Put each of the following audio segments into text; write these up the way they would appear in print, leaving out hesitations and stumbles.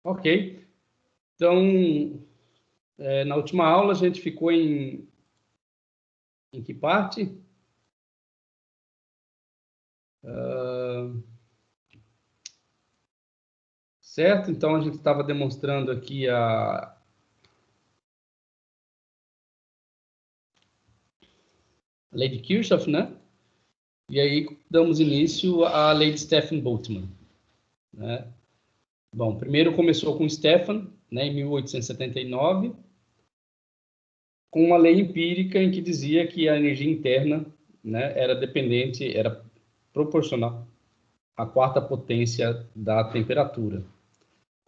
Ok. Então, na última aula a gente ficou em que parte? Certo? Então, a gente estava demonstrando aqui a lei de Kirchhoff, né? E aí damos início à lei de Stefan Boltzmann, né? Bom, primeiro começou com Stefan, né, em 1879, com uma lei empírica em que dizia que a energia interna, né, era dependente, era proporcional à quarta potência da temperatura,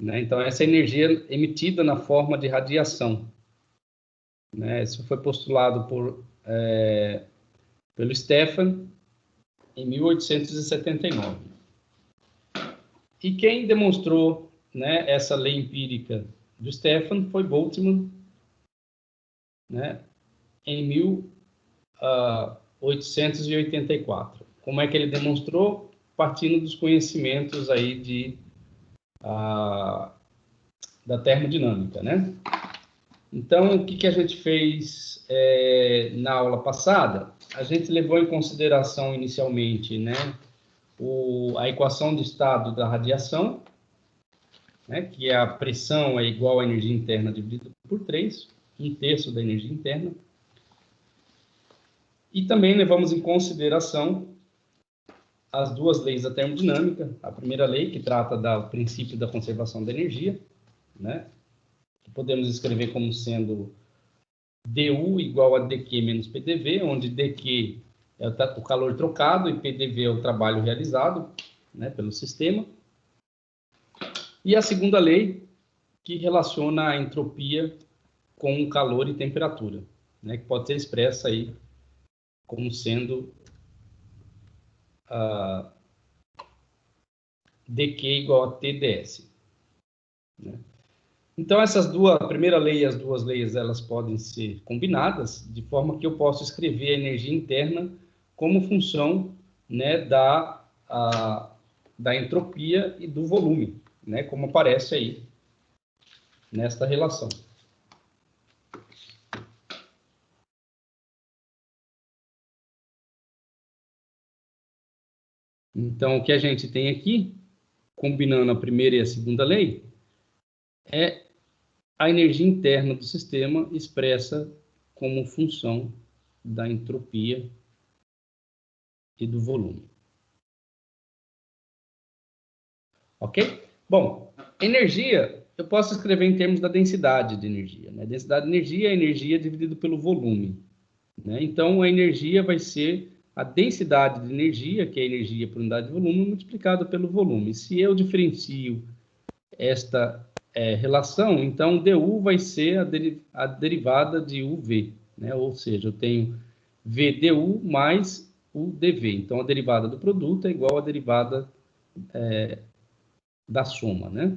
né? Então, essa energia emitida na forma de radiação, né? Isso foi postulado pelo Stefan em 1879. E quem demonstrou, né, essa lei empírica do Stefan foi Boltzmann, né, em 1884. Como é que ele demonstrou? Partindo dos conhecimentos aí da termodinâmica, né? Então, o que a gente fez na aula passada? A gente levou em consideração inicialmente, né, a equação de estado da radiação, né, que a pressão é igual à energia interna dividida por 3, um terço da energia interna. E também levamos em consideração as duas leis da termodinâmica. A primeira lei, que trata do princípio da conservação da energia, né, que podemos escrever como sendo dU igual a dQ menos PdV, onde dQ é o calor trocado e PdV é o trabalho realizado, né, pelo sistema. E a segunda lei, que relaciona a entropia com calor e temperatura, né, que pode ser expressa aí como sendo dQ igual a TdS. Né? Então, a primeira lei e as duas leis, elas podem ser combinadas, de forma que eu posso escrever a energia interna como função, né, da entropia e do volume, né, como aparece aí nesta relação. Então, o que a gente tem aqui, combinando a primeira e a segunda lei, é a energia interna do sistema expressa como função da entropia e do volume. Ok? Bom, energia, eu posso escrever em termos da densidade de energia. Né? Densidade de energia é energia dividido pelo volume. Né? Então, a energia vai ser a densidade de energia, que é a energia por unidade de volume, multiplicado pelo volume. Se eu diferencio esta relação, então dU vai ser a derivada de UV. Né? Ou seja, eu tenho VdU mais UdV. Então, a derivada do produto é igual à derivada da soma, né?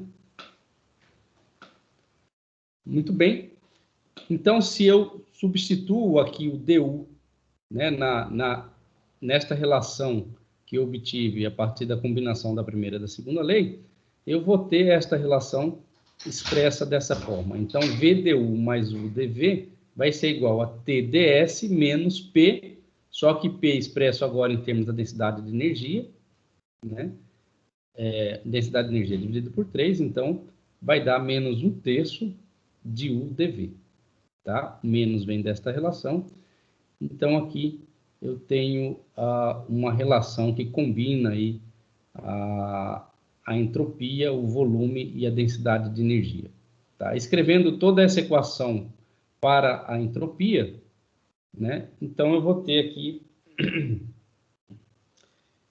Muito bem. Então, se eu substituo aqui o dU, né, nesta relação que eu obtive a partir da combinação da primeira e da segunda lei, eu vou ter esta relação expressa dessa forma. Então, VdU mais UdV vai ser igual a TdS menos P, só que P expresso agora em termos da densidade de energia, né? Densidade de energia dividido por 3, então vai dar menos 1/3 de UdV. Tá? Menos vem desta relação. Então, aqui eu tenho uma relação que combina aí a entropia, o volume e a densidade de energia. Tá? Escrevendo toda essa equação para a entropia, né? Então eu vou ter aqui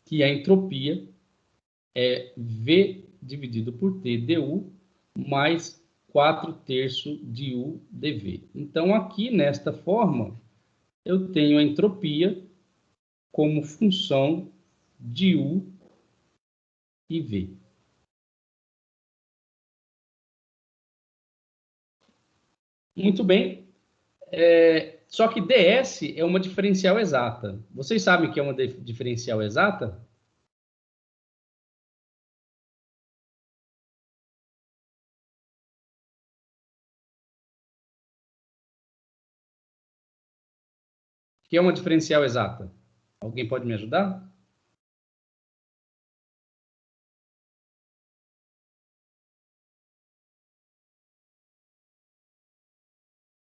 que a entropia é V dividido por T dU mais 4/3 de U dV. Então, aqui nesta forma, eu tenho a entropia como função de U e V. Muito bem. Só que ds é uma diferencial exata. Vocês sabem o que é uma diferencial exata? que é uma diferencial exata? Alguém pode me ajudar?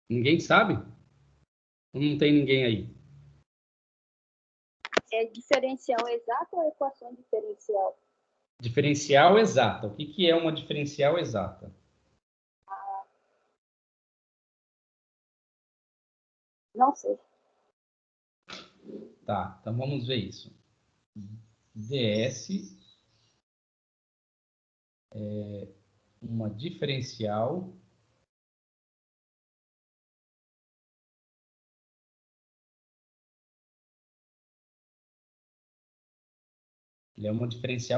Ninguém sabe? Não tem ninguém aí. É diferencial exato ou equação diferencial? Diferencial exata. O que é uma diferencial exata? Não sei. Tá, então vamos ver isso. ds é uma diferencial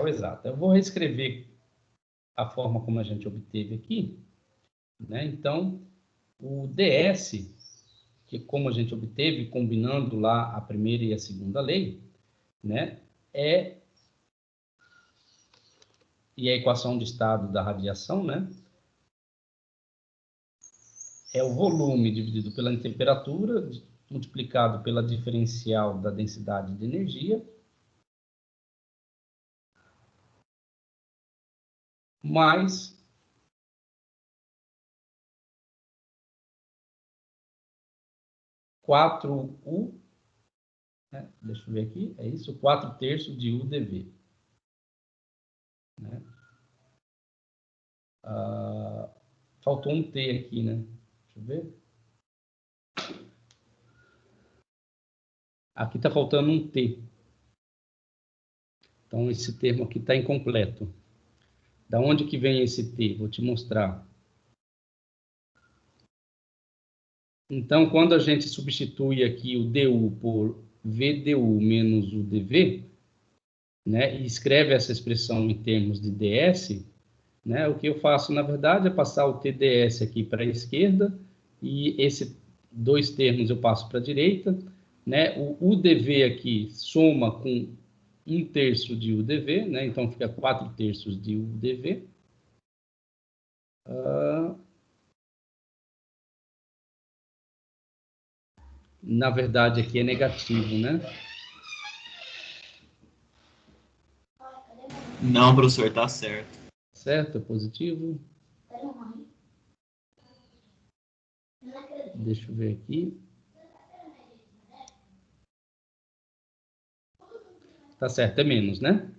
exata. Eu vou reescrever a forma como a gente obteve aqui, né? Então, o ds, que como a gente obteve combinando lá a primeira e a segunda lei, né? E a equação de estado da radiação, né? É o volume dividido pela temperatura, multiplicado pela diferencial da densidade de energia, mais quatro U, né? Deixa eu ver aqui, é isso, 4/3 de UdV. Né? Faltou um T aqui, né? Deixa eu ver. Aqui está faltando um T. Então, esse termo aqui está incompleto. Da onde que vem esse T? Vou te mostrar. Então, quando a gente substitui aqui o DU por VDU menos UdV, né, e escreve essa expressão em termos de DS, né, o que eu faço, na verdade, é passar o TDS aqui para a esquerda e esses dois termos eu passo para a direita. Né, o UdV aqui soma com 1/3 de UdV, né, então fica 4/3 de UdV. Na verdade, aqui é negativo, né? Não, professor, tá certo. Certo, é positivo. Deixa eu ver aqui. Tá certo, é menos, né?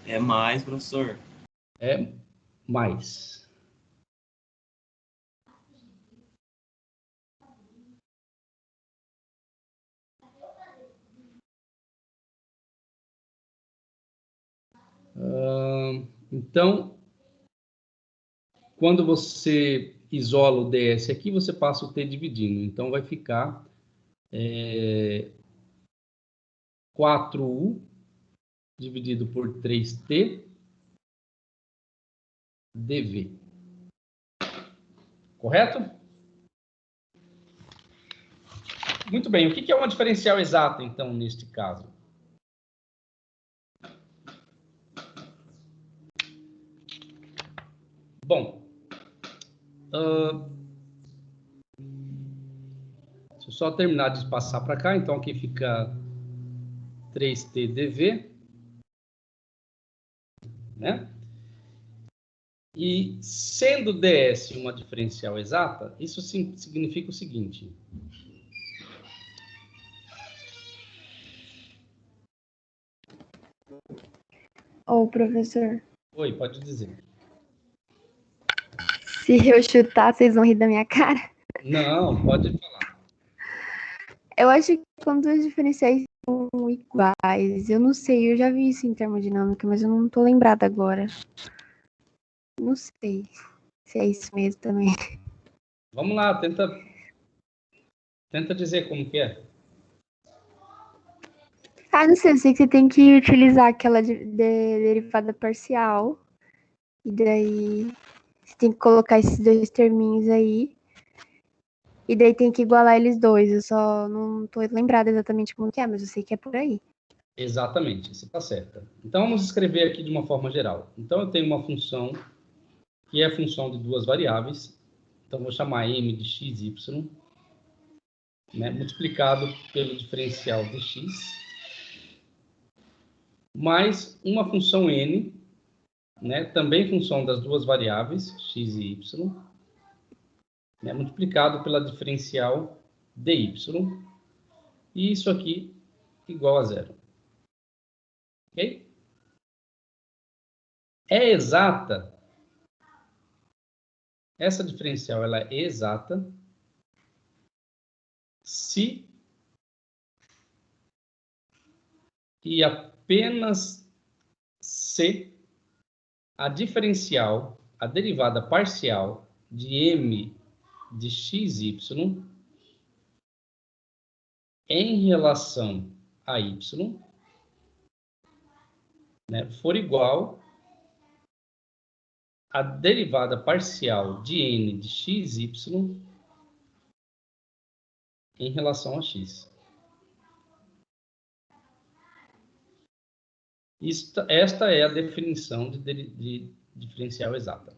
É mais, professor. É mais. Então, quando você isola o ds aqui, você passa o t dividindo. Então, vai ficar 4u dividido por 3t dv. Correto? Muito bem. O que é uma diferencial exata, então, neste caso? Bom, deixa eu só terminar de passar para cá. Então, aqui fica 3t dv, né? E sendo ds uma diferencial exata, isso significa o seguinte. Ô, professor, Oi, pode dizer. se eu chutar, vocês vão rir da minha cara? Não, pode falar. Eu acho que quando as diferenciais são iguais, eu não sei, eu já vi isso em termodinâmica, mas eu não tô lembrada agora. Não sei se é isso mesmo também. Vamos lá, tenta dizer como que é. Ah, não sei, eu sei que você tem que utilizar aquela derivada parcial, e daí você tem que colocar esses dois terminhos aí, e daí tem que igualar eles dois. Eu só não tô lembrada exatamente como que é, mas eu sei que é por aí. Exatamente, você está certa. Então, vamos escrever aqui de uma forma geral. Então, eu tenho uma função que é a função de duas variáveis. Então, vou chamar m de x, y. né, multiplicado pelo diferencial de x, mais uma função n, né, também função das duas variáveis, x e y, né, multiplicado pela diferencial dy, e isso aqui igual a zero. Ok? É exata, essa diferencial ela é exata se e apenas se a diferencial, a derivada parcial de m de xy em relação a y, né, for igual à derivada parcial de n de xy em relação a x. Esta é a definição de diferencial exata.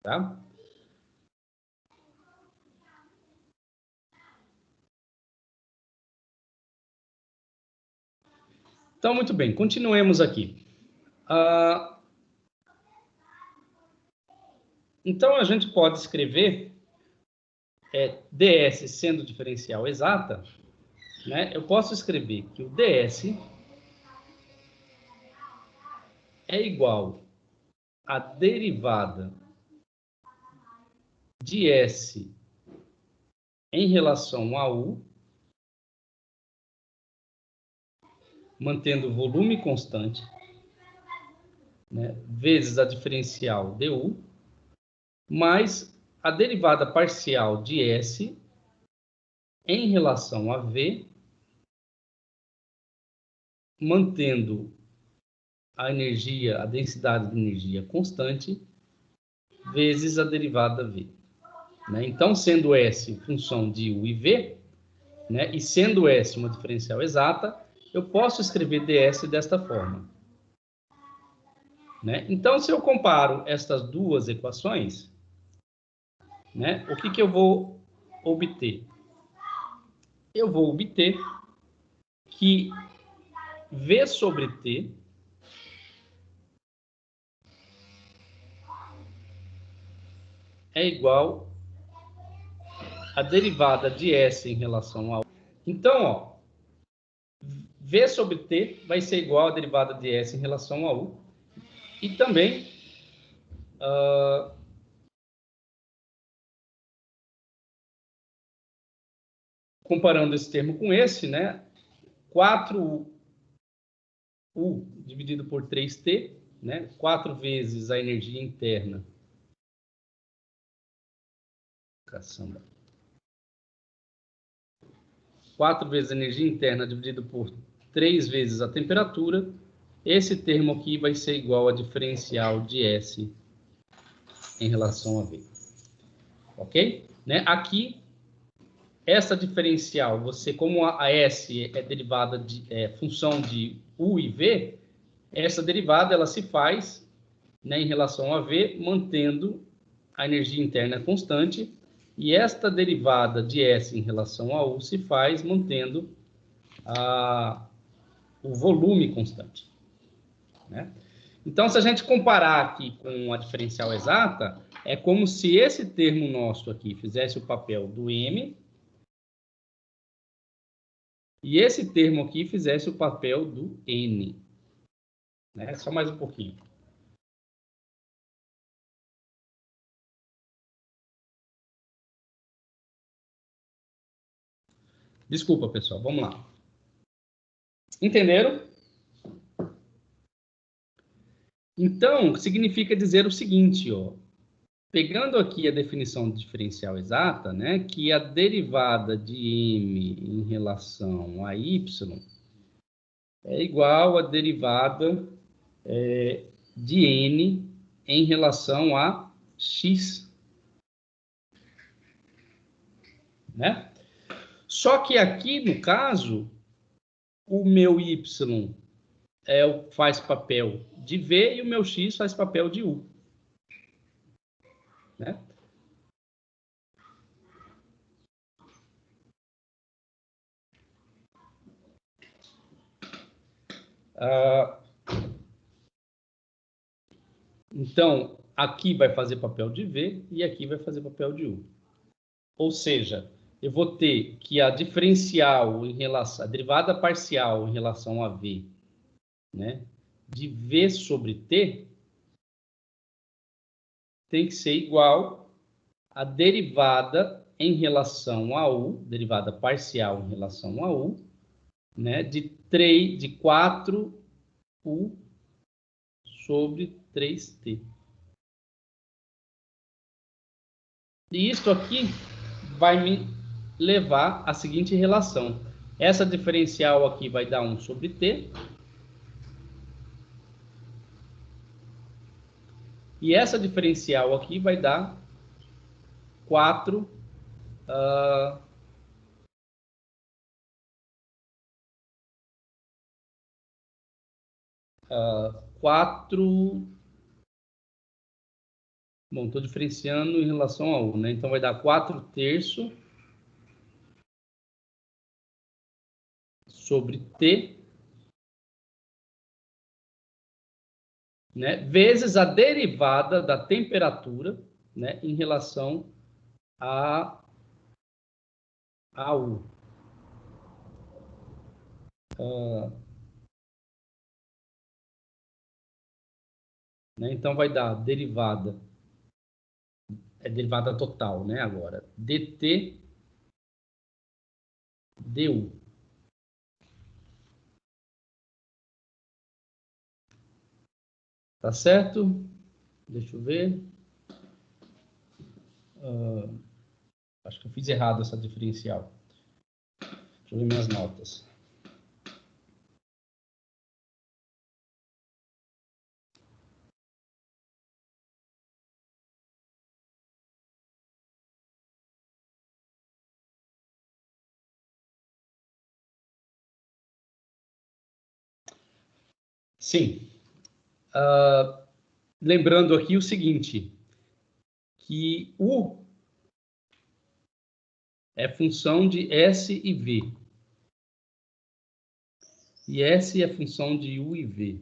Tá? Então, muito bem, continuemos aqui. Então, a gente pode escrever ds sendo diferencial exata, né? Eu posso escrever que o ds é igual à derivada de s em relação a u, mantendo o volume constante, né, vezes a diferencial du, mais a derivada parcial de S em relação a V, mantendo a energia, a densidade de energia constante, vezes a derivada V. Né? Então, sendo S função de U e V, né, e sendo S uma diferencial exata, eu posso escrever ds desta forma. Né? Então, se eu comparo estas duas equações, né, o que eu vou obter? Eu vou obter que V sobre T é igual a derivada de S em relação ao... Então, ó, V sobre T vai ser igual a derivada de S em relação a U. E também... comparando esse termo com esse, né? 4U dividido por 3T, né? 4 vezes a energia interna. Caçamba. 4 vezes a energia interna dividido por 3 vezes a temperatura. Esse termo aqui vai ser igual a diferencial de S em relação a V. Ok? Né? Aqui, essa diferencial, você, como a S é derivada de função de U e V, essa derivada ela se faz, né, em relação a V, mantendo a energia interna constante, e esta derivada de S em relação a U se faz mantendo o volume constante. Né? Então, se a gente comparar aqui com a diferencial exata, é como se esse termo nosso aqui fizesse o papel do M e esse termo aqui fizesse o papel do N. Né? Só mais um pouquinho. Desculpa, pessoal. Vamos lá. Entenderam? Então, significa dizer o seguinte, ó. Pegando aqui a definição de diferencial exata, né, que a derivada de m em relação a y é igual à derivada de n em relação a x. Né? Só que aqui, no caso, o meu y faz papel de v e o meu x faz papel de u. Né? Então, aqui vai fazer papel de V e aqui vai fazer papel de U. Ou seja, eu vou ter que a diferencial em relação, a derivada parcial em relação a V, né, de V sobre T, tem que ser igual à derivada em relação a U, derivada parcial em relação a U, né, de 4U sobre 3T. E isso aqui vai me levar à seguinte relação. Essa diferencial aqui vai dar 1 sobre T. E essa diferencial aqui vai dar 4 Bom, estou diferenciando em relação a U, né? Então vai dar 4/3 sobre T, né? Vezes a derivada da temperatura, né? Em relação a U. Né? Então vai dar derivada, derivada total, né? Agora, dt du. Tá certo? Deixa eu ver. Acho que eu fiz errado essa diferencial. Deixa eu ver minhas notas. Sim. Lembrando aqui o seguinte, que U é função de S e V. E S é função de U e V.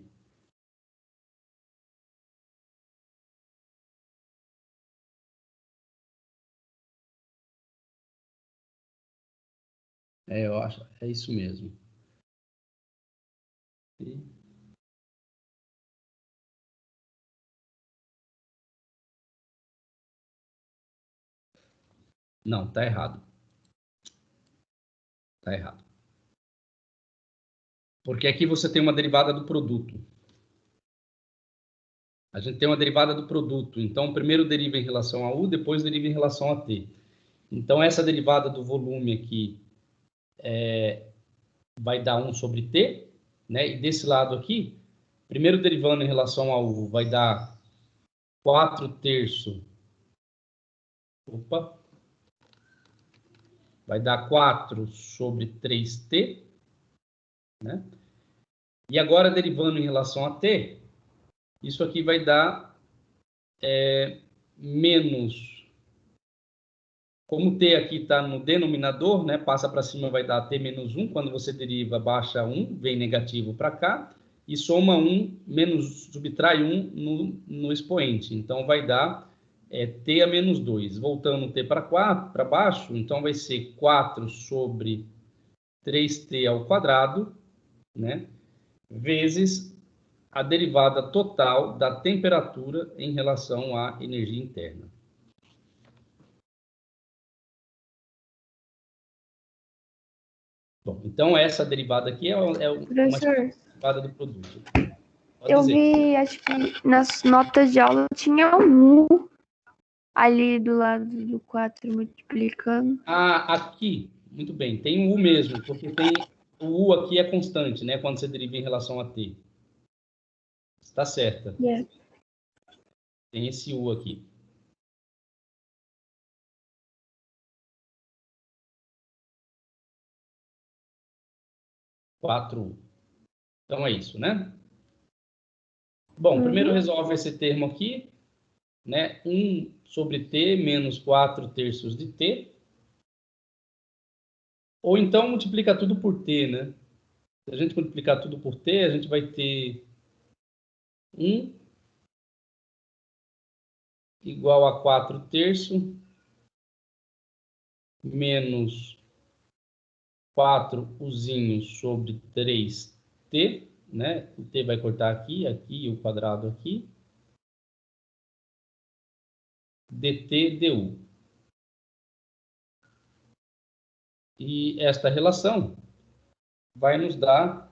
Eu acho, é isso mesmo. Não, tá errado. Tá errado. Porque aqui você tem uma derivada do produto. A gente tem uma derivada do produto. Então, primeiro deriva em relação a U, depois deriva em relação a T. Então, essa derivada do volume aqui vai dar 1 sobre T, né? E desse lado aqui, primeiro derivando em relação a U, vai dar 4/3. Opa! Vai dar 4 sobre 3T, né? E agora, derivando em relação a T, isso aqui vai dar menos. Como T aqui está no denominador, né? Passa para cima, vai dar T menos 1. Quando você deriva, baixa 1, vem negativo para cá. E soma 1, subtrai 1 no expoente. Então, vai dar T a menos 2. Voltando T para baixo, então vai ser 4 sobre 3T ao quadrado, né? Vezes a derivada total da temperatura em relação à energia interna. Bom, então essa derivada aqui é uma derivada do produto. Pode eu dizer. Vi, acho que nas notas de aula tinha um U ali do lado do 4 multiplicando. Aqui, muito bem, tem um U mesmo, porque tem o U aqui é constante, né? Quando você deriva em relação a T. Está certa. Yeah. Tem esse U aqui. U. Então é isso, né? Bom, primeiro resolve esse termo aqui, né? 1 sobre T menos 4/3 de T. Ou então multiplica tudo por T, né? Se a gente multiplicar tudo por t, a gente vai ter 1 igual a 4 terços menos 4 uzinhos sobre 3t, né? O t vai cortar aqui, aqui e o quadrado aqui. dt du. E esta relação vai nos dar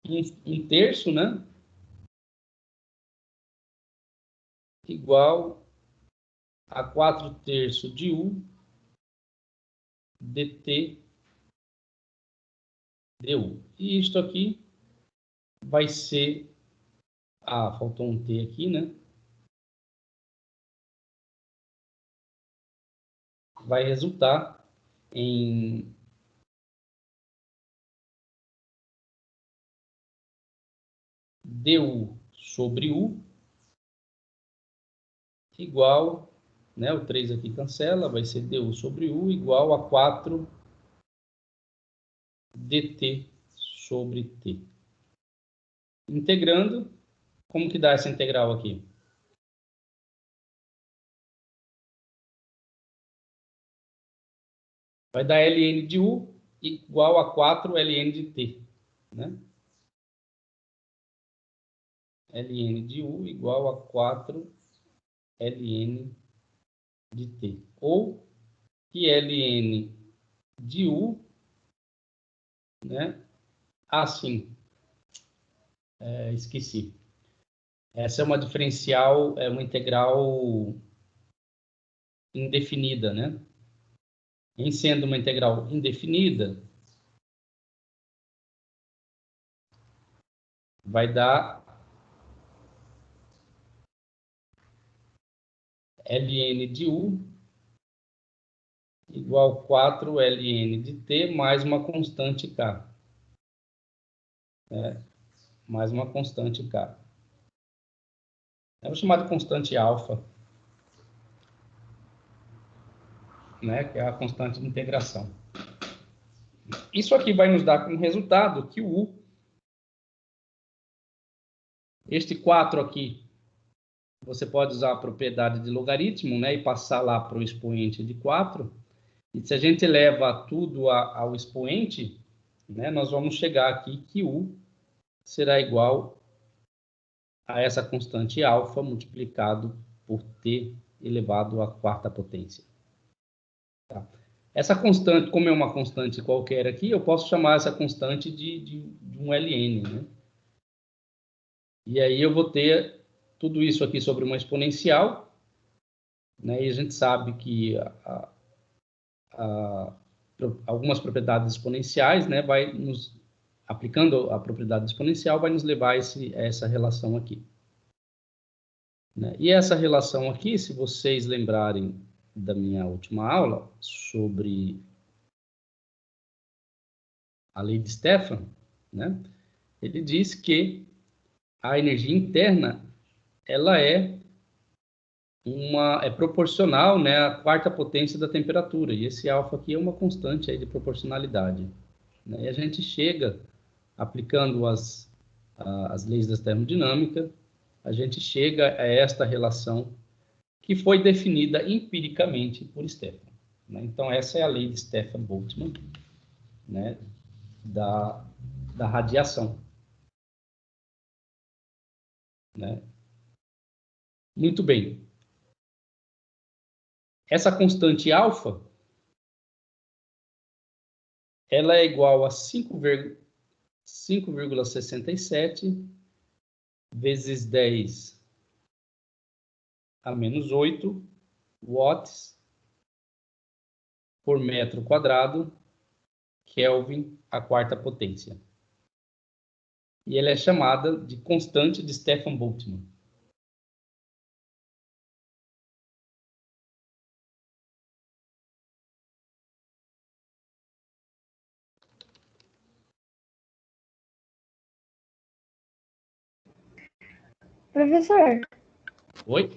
um terço, né? Igual a 4 terços de u dt du. E isto aqui vai ser... Ah, faltou um t aqui, né? Vai resultar em du sobre u igual, né, o 3 aqui cancela, vai ser du sobre u igual a 4 dt sobre t. Integrando, como que dá essa integral aqui? Vai dar ln de u igual a 4 ln de t, né? ln de u igual a 4 ln de t. Ou que ln de u, né? Assim, esqueci. Essa é uma diferencial, é uma integral indefinida, né? Em sendo uma integral indefinida, vai dar ln de u igual a 4 ln de t mais uma constante k. Né? Mais uma constante k. É o chamado constante alfa, né? Que é a constante de integração. Isso aqui vai nos dar como resultado que o u, este 4 aqui, você pode usar a propriedade de logaritmo, né? E passar lá para o expoente de 4. E se a gente leva tudo ao expoente, né? Nós vamos chegar aqui que u será igual a essa constante alfa multiplicado por t elevado à quarta potência. Tá? Essa constante, como é uma constante qualquer aqui, eu posso chamar essa constante de um ln, né? E aí eu vou ter tudo isso aqui sobre uma exponencial, né? E a gente sabe que algumas propriedades exponenciais, né, aplicando a propriedade exponencial, vai nos levar a essa relação aqui. Né? E essa relação aqui, se vocês lembrarem da minha última aula sobre a lei de Stefan, né? Ele diz que a energia interna ela é proporcional, né, à quarta potência da temperatura, e esse alfa aqui é uma constante aí de proporcionalidade. Né? E a gente chega, aplicando as leis da termodinâmica, a gente chega a esta relação que foi definida empiricamente por Stefan. Né? Então, essa é a lei de Stefan-Boltzmann, né, da radiação. Né? Muito bem. Essa constante alfa, ela é igual a 5,67 vezes 10 a menos 8 watts por metro quadrado, Kelvin, a quarta potência. E ela é chamada de constante de Stefan-Boltzmann. Professor, Oi?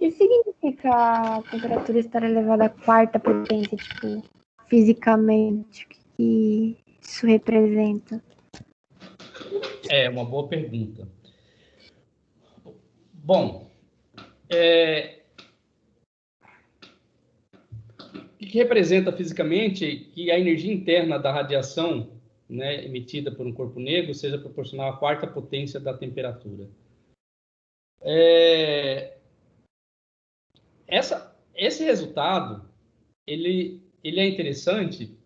que significa a temperatura estar elevada à quarta potência, tipo, fisicamente? O que isso representa? É uma boa pergunta. Bom, o que representa fisicamente que a energia interna da radiação, né, emitida por um corpo negro seja proporcional à quarta potência da temperatura. Esse resultado ele é interessante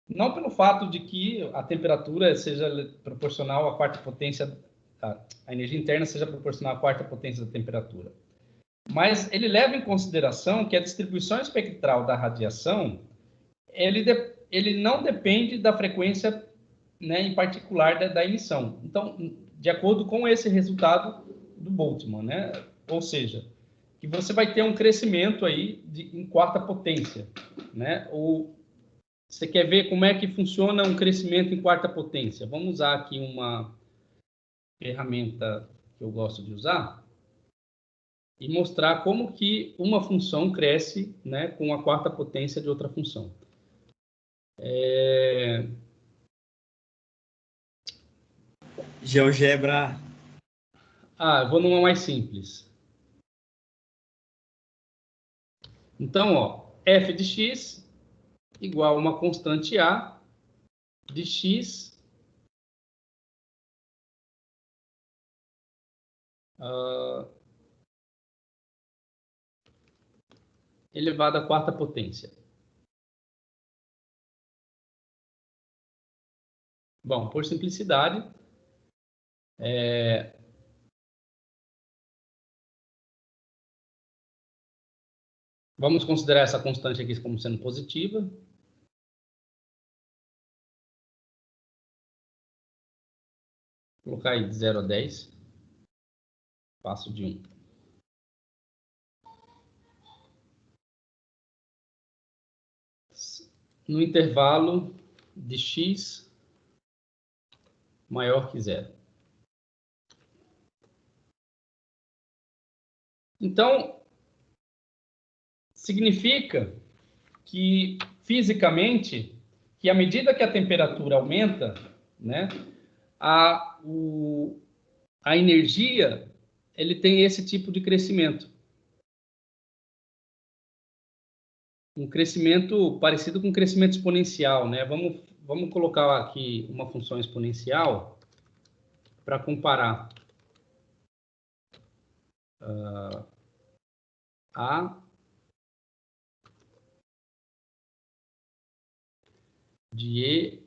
não pelo fato de que a temperatura seja proporcional à quarta potência, a energia interna seja proporcional à quarta potência da temperatura, mas ele leva em consideração que a distribuição espectral da radiação ele não depende da frequência, né, em particular da emissão. Então, de acordo com esse resultado do Boltzmann, né, ou seja, que você vai ter um crescimento aí em quarta potência, né? Você quer ver como é que funciona um crescimento em quarta potência? Vamos usar aqui uma ferramenta que eu gosto de usar e mostrar como que uma função cresce, né, com a quarta potência de outra função. GeoGebra. Eu vou numa mais simples. Então, ó, f de x igual a uma constante a de x elevado à quarta potência. Bom, por simplicidade, vamos considerar essa constante aqui como sendo positiva. Vou colocar aí de 0 a 10. Passo de 1. No intervalo de x maior que 0. Então, significa que, fisicamente, que à medida que a temperatura aumenta, né, a energia ele tem esse tipo de crescimento. Um crescimento parecido com um crescimento exponencial, né? Vamos colocar aqui uma função exponencial para comparar a de e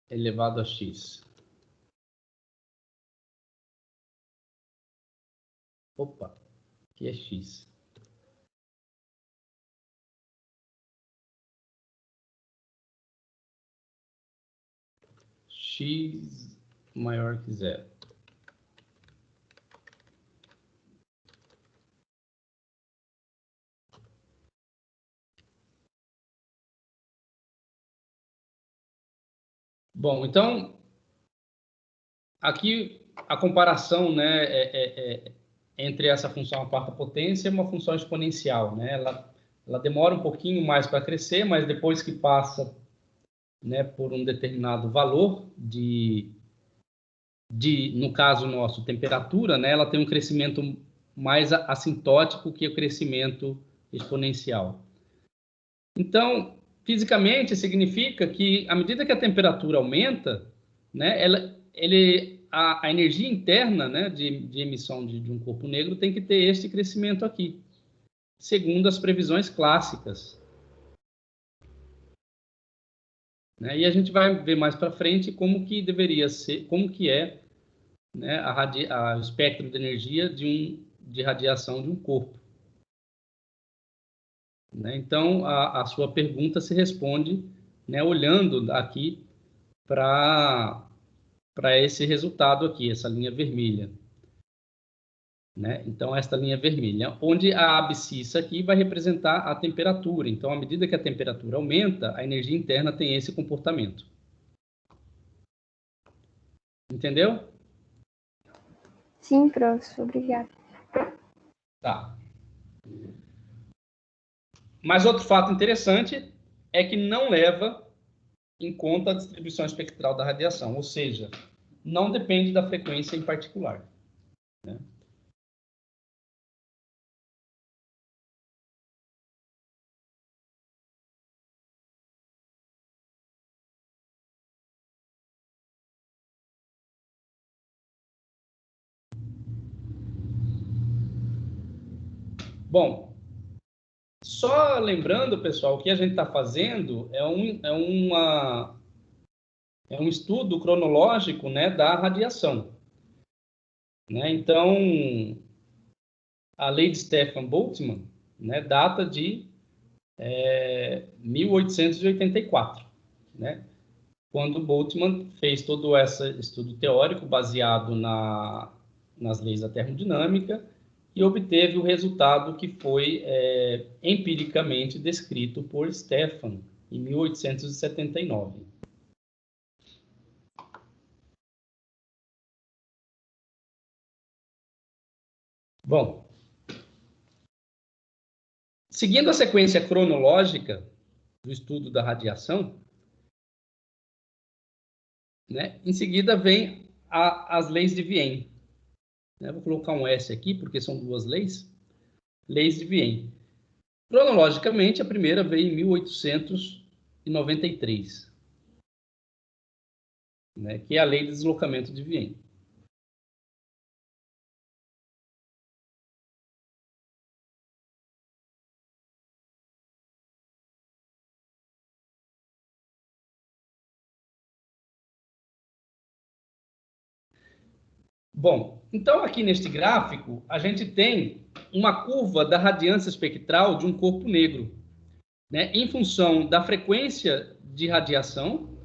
elevado a x. Opa, aqui é x. X maior que 0. Bom, então, aqui a comparação, né, entre essa função à quarta potência e uma função exponencial, né? Ela demora um pouquinho mais para crescer, mas depois que passa, né, por um determinado valor no caso nosso, temperatura, né, ela tem um crescimento mais assintótico que o crescimento exponencial. Então, fisicamente, significa que, à medida que a temperatura aumenta, né, a energia interna, né, de emissão de um corpo negro tem que ter este crescimento aqui, segundo as previsões clássicas. Né? E a gente vai ver mais para frente como que deveria ser, como que é, né, o espectro de energia de radiação de um corpo. Né? Então, a sua pergunta se responde, né, olhando aqui para esse resultado aqui, essa linha vermelha. Né? Então, esta linha vermelha, onde a abscissa aqui vai representar a temperatura. Então, à medida que a temperatura aumenta, a energia interna tem esse comportamento. Entendeu? Sim, professor, obrigada. Tá. Mas outro fato interessante é que não leva em conta a distribuição espectral da radiação, ou seja, não depende da frequência em particular, né? Bom, só lembrando, pessoal, o que a gente está fazendo é um estudo cronológico, né, da radiação, né? Então, a lei de Stefan-Boltzmann, né, data de 1884, né? Quando Boltzmann fez todo esse estudo teórico baseado nas leis da termodinâmica e obteve o resultado que foi empiricamente descrito por Stefan em 1879. Bom, seguindo a sequência cronológica do estudo da radiação, né, em seguida vem as leis de Wien. Vou colocar um S aqui, porque são duas leis. Leis de Wien. Cronologicamente, a primeira veio em 1893, né, que é a lei de deslocamento de Wien. Bom, então aqui neste gráfico, a gente tem uma curva da radiância espectral de um corpo negro, né, em função da frequência de radiação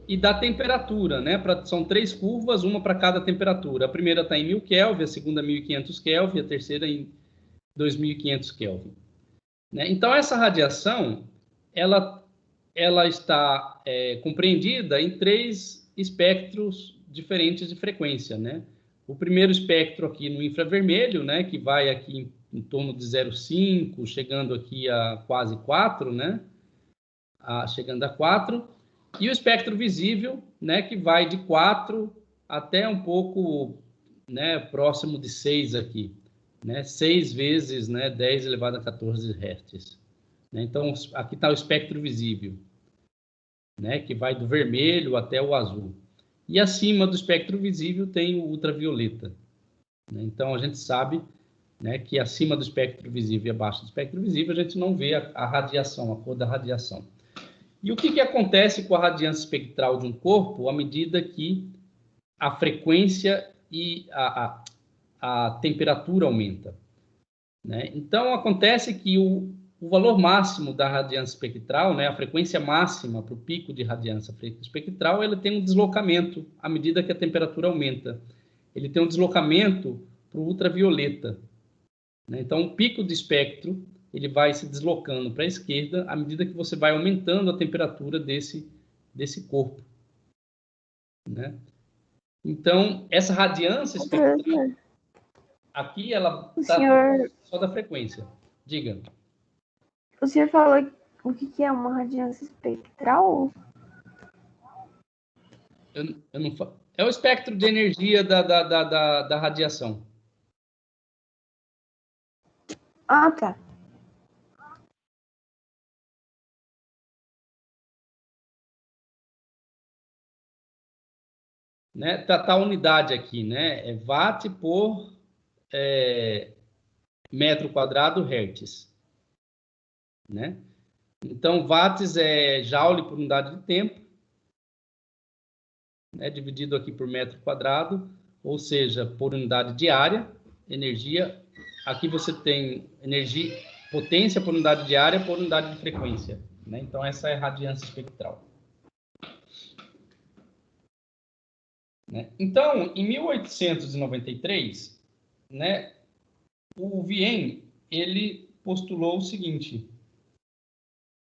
e da temperatura, né? São três curvas, uma para cada temperatura. A primeira está em 1000 Kelvin, a segunda 1500 Kelvin, a terceira em 2500 Kelvin. Né? Então, essa radiação, ela está compreendida em três espectros diferentes de frequência, né? O primeiro espectro aqui no infravermelho, né, que vai aqui em torno de 0,5, chegando aqui a quase 4, né? Chegando a 4. E o espectro visível, né, que vai de 4 até um pouco, né, próximo de 6 aqui, né? 6 vezes, né, 10 elevado a 14 Hz. Né? Então, aqui está o espectro visível, né, que vai do vermelho até o azul. E acima do espectro visível tem o ultravioleta. Né? Então, a gente sabe, né, que acima do espectro visível e abaixo do espectro visível, a gente não vê a radiação, a cor da radiação. E o que acontece com a radiância espectral de um corpo à medida que a frequência e a temperatura aumenta? Né? Então, acontece que o valor máximo da radiância espectral, né, a frequência máxima para o pico de radiância espectral, ele tem um deslocamento à medida que a temperatura aumenta. Ele tem um deslocamento para o ultravioleta. Né? Então, o pico de espectro ele vai se deslocando para a esquerda à medida que você vai aumentando a temperatura desse corpo. Né? Então, essa radiância espectral, aqui ela está só da frequência. Diga. O senhor falou o que é uma radiância espectral? Eu não falo. É o espectro de energia da radiação. Ah, tá. Né? Tá a unidade aqui, né? É watt por metro quadrado hertz. Né? Então, watts é joule por unidade de tempo, né? Dividido aqui por metro quadrado, ou seja, por unidade de área, energia. Aqui você tem energia, potência por unidade de área por unidade de frequência. Né? Então, essa é a radiância espectral. Né? Então, em 1893, né, o Wien ele postulou o seguinte,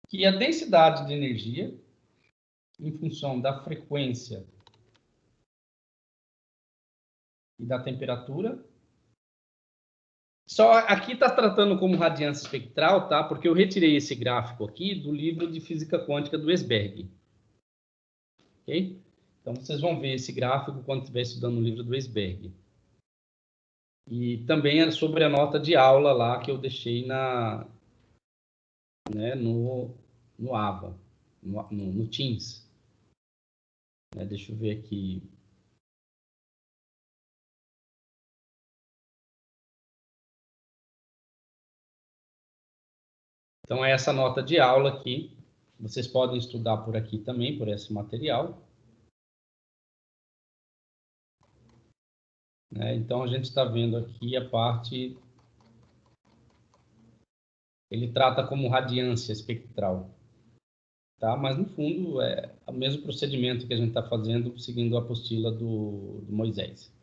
que a densidade de energia, em função da frequência e da temperatura, Só aqui está tratando como radiância espectral, tá? Porque eu retirei esse gráfico aqui do livro de Física Quântica do Esberg. Ok? Então, vocês vão ver esse gráfico quando estiver estudando o livro do Esberg. E também é sobre a nota de aula lá que eu deixei no AVA, no Teams. Deixa eu ver aqui. Então, é essa nota de aula aqui. Vocês podem estudar por aqui também, por esse material. Então, a gente está vendo aqui a parte... Ele trata como radiância espectral. Tá? Mas, no fundo, é o mesmo procedimento que a gente está fazendo, seguindo a apostila do Moisés.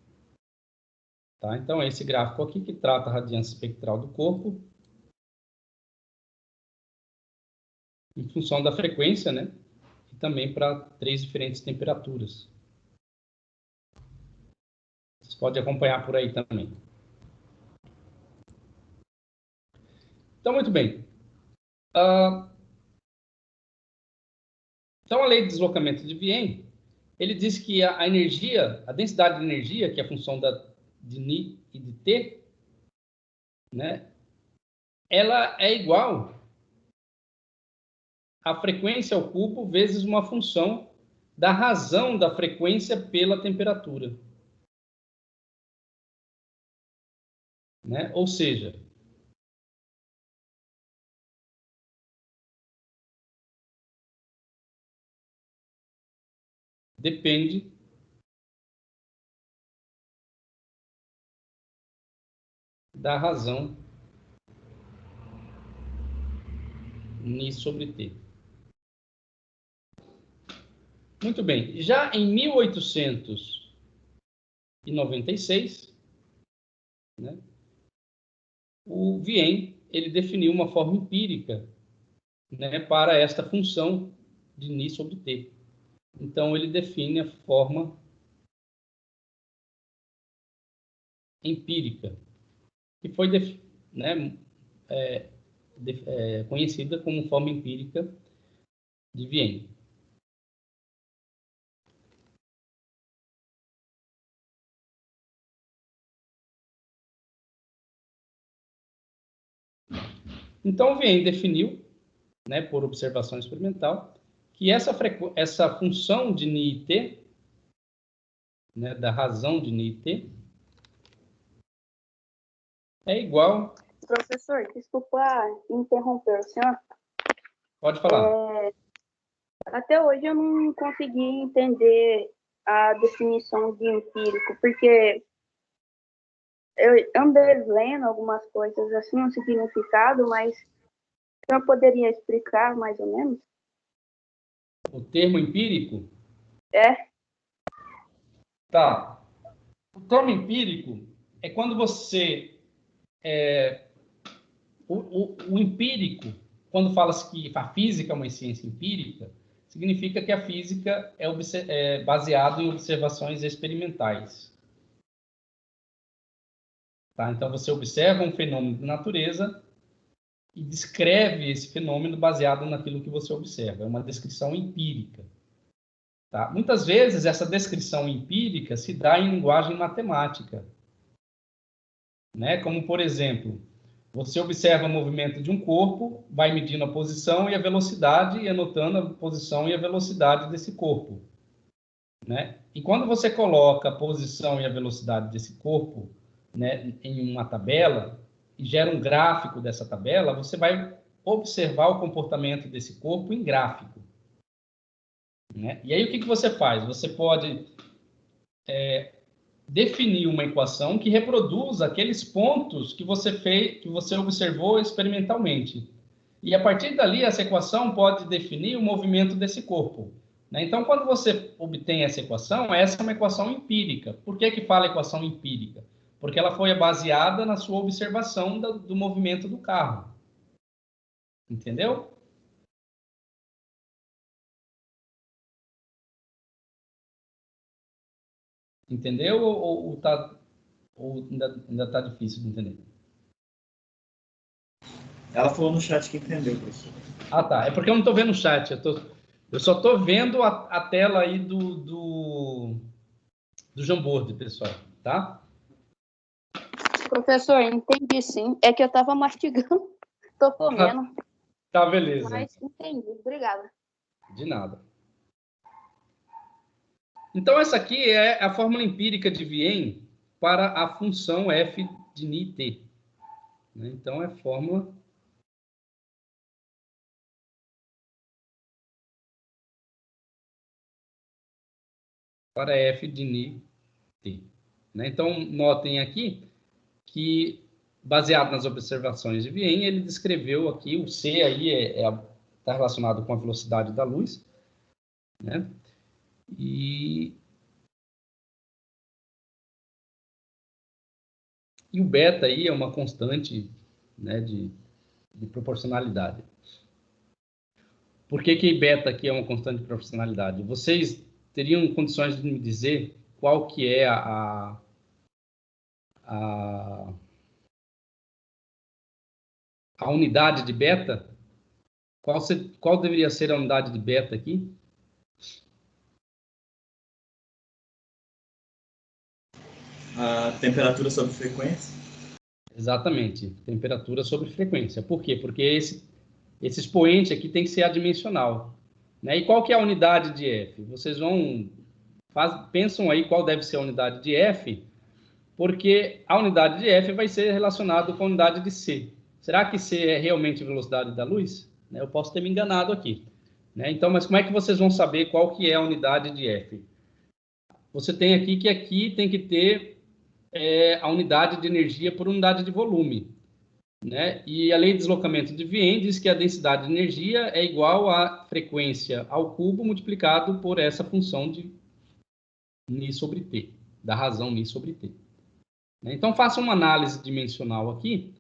Tá? Então, é esse gráfico aqui que trata a radiância espectral do corpo, em função da frequência, né? E também para 3 diferentes temperaturas. Vocês podem acompanhar por aí também. Então, muito bem. Então, a lei de deslocamento de Wien, ele diz que a energia, a densidade de energia, que é a função de Ni e de T, né? Ela é igual à frequência ao cubo vezes uma função da razão da frequência pela temperatura. Né? Ou seja, depende da razão Ni sobre T. Muito bem. Já em 1896, né, o Wien ele definiu uma forma empírica, né, para esta função de Ni sobre T. Então, ele define a forma empírica, que foi conhecida como forma empírica de Wien. Então, Wien definiu, né, por observação experimental, que essa função de Ni e T, né, da razão de Ni e T, é igual... Professor, desculpa interromper o senhor. Pode falar. Até hoje eu não consegui entender a definição de empírico, porque eu andei lendo algumas coisas assim, um significado, mas o senhor poderia explicar mais ou menos? O termo empírico? É. Tá. O termo empírico é quando você... O empírico, quando fala-se que a física é uma ciência empírica, significa que a física é baseada em observações experimentais. Tá? Então, você observa um fenômeno da natureza e descreve esse fenômeno baseado naquilo que você observa. É uma descrição empírica. Tá? Muitas vezes, essa descrição empírica se dá em linguagem matemática. Né? Como, por exemplo, você observa o movimento de um corpo, vai medindo a posição e a velocidade e anotando a posição e a velocidade desse corpo. Né? E quando você coloca a posição e a velocidade desse corpo, né, em uma tabela e gera um gráfico dessa tabela, você vai observar o comportamento desse corpo em gráfico. Né? E aí o que você faz? Você pode definir uma equação que reproduza aqueles pontos que você fez, que você observou experimentalmente. E a partir dali, essa equação pode definir o movimento desse corpo. Né? Então, quando você obtém essa é uma equação empírica. Por que fala equação empírica? Porque ela foi baseada na sua observação do movimento do carro. Entendeu? Entendeu ou ainda tá difícil de entender? Ela falou no chat que entendeu, professor. Ah, tá. É porque eu não estou vendo o chat. Eu só estou vendo a tela aí do Jamboard, pessoal, tá? Professor, entendi sim. É que eu estava mastigando, tô comendo, Tá, beleza. mas entendi. Obrigada. De nada. Então, essa aqui é a fórmula empírica de Wien para a função f de Ni-t. Né? Então, é a fórmula para f de Ni-t. Né? Então, notem aqui que, baseado nas observações de Wien, ele descreveu aqui, o c aí está relacionado com a velocidade da luz, né? E o beta aí é uma constante, né, de proporcionalidade. Por que beta aqui é uma constante de proporcionalidade? Vocês teriam condições de me dizer qual que é a, a unidade de beta? Qual deveria ser a unidade de beta aqui? A temperatura sobre frequência. Exatamente, temperatura sobre frequência. Por quê? Porque esse expoente aqui tem que ser adimensional. Né? E qual que é a unidade de f? Vocês pensam aí qual deve ser a unidade de f, porque a unidade de f vai ser relacionada com a unidade de c. Será que c é realmente a velocidade da luz? Né? Eu posso ter me enganado aqui. Né? Então, mas como é que vocês vão saber qual que é a unidade de f? Você tem aqui que aqui tem que ter a unidade de energia por unidade de volume. Né? E a lei de deslocamento de Wien diz que a densidade de energia é igual à frequência ao cubo multiplicado por essa função de Ni sobre T, da razão Ni sobre T. Então, façam uma análise dimensional aqui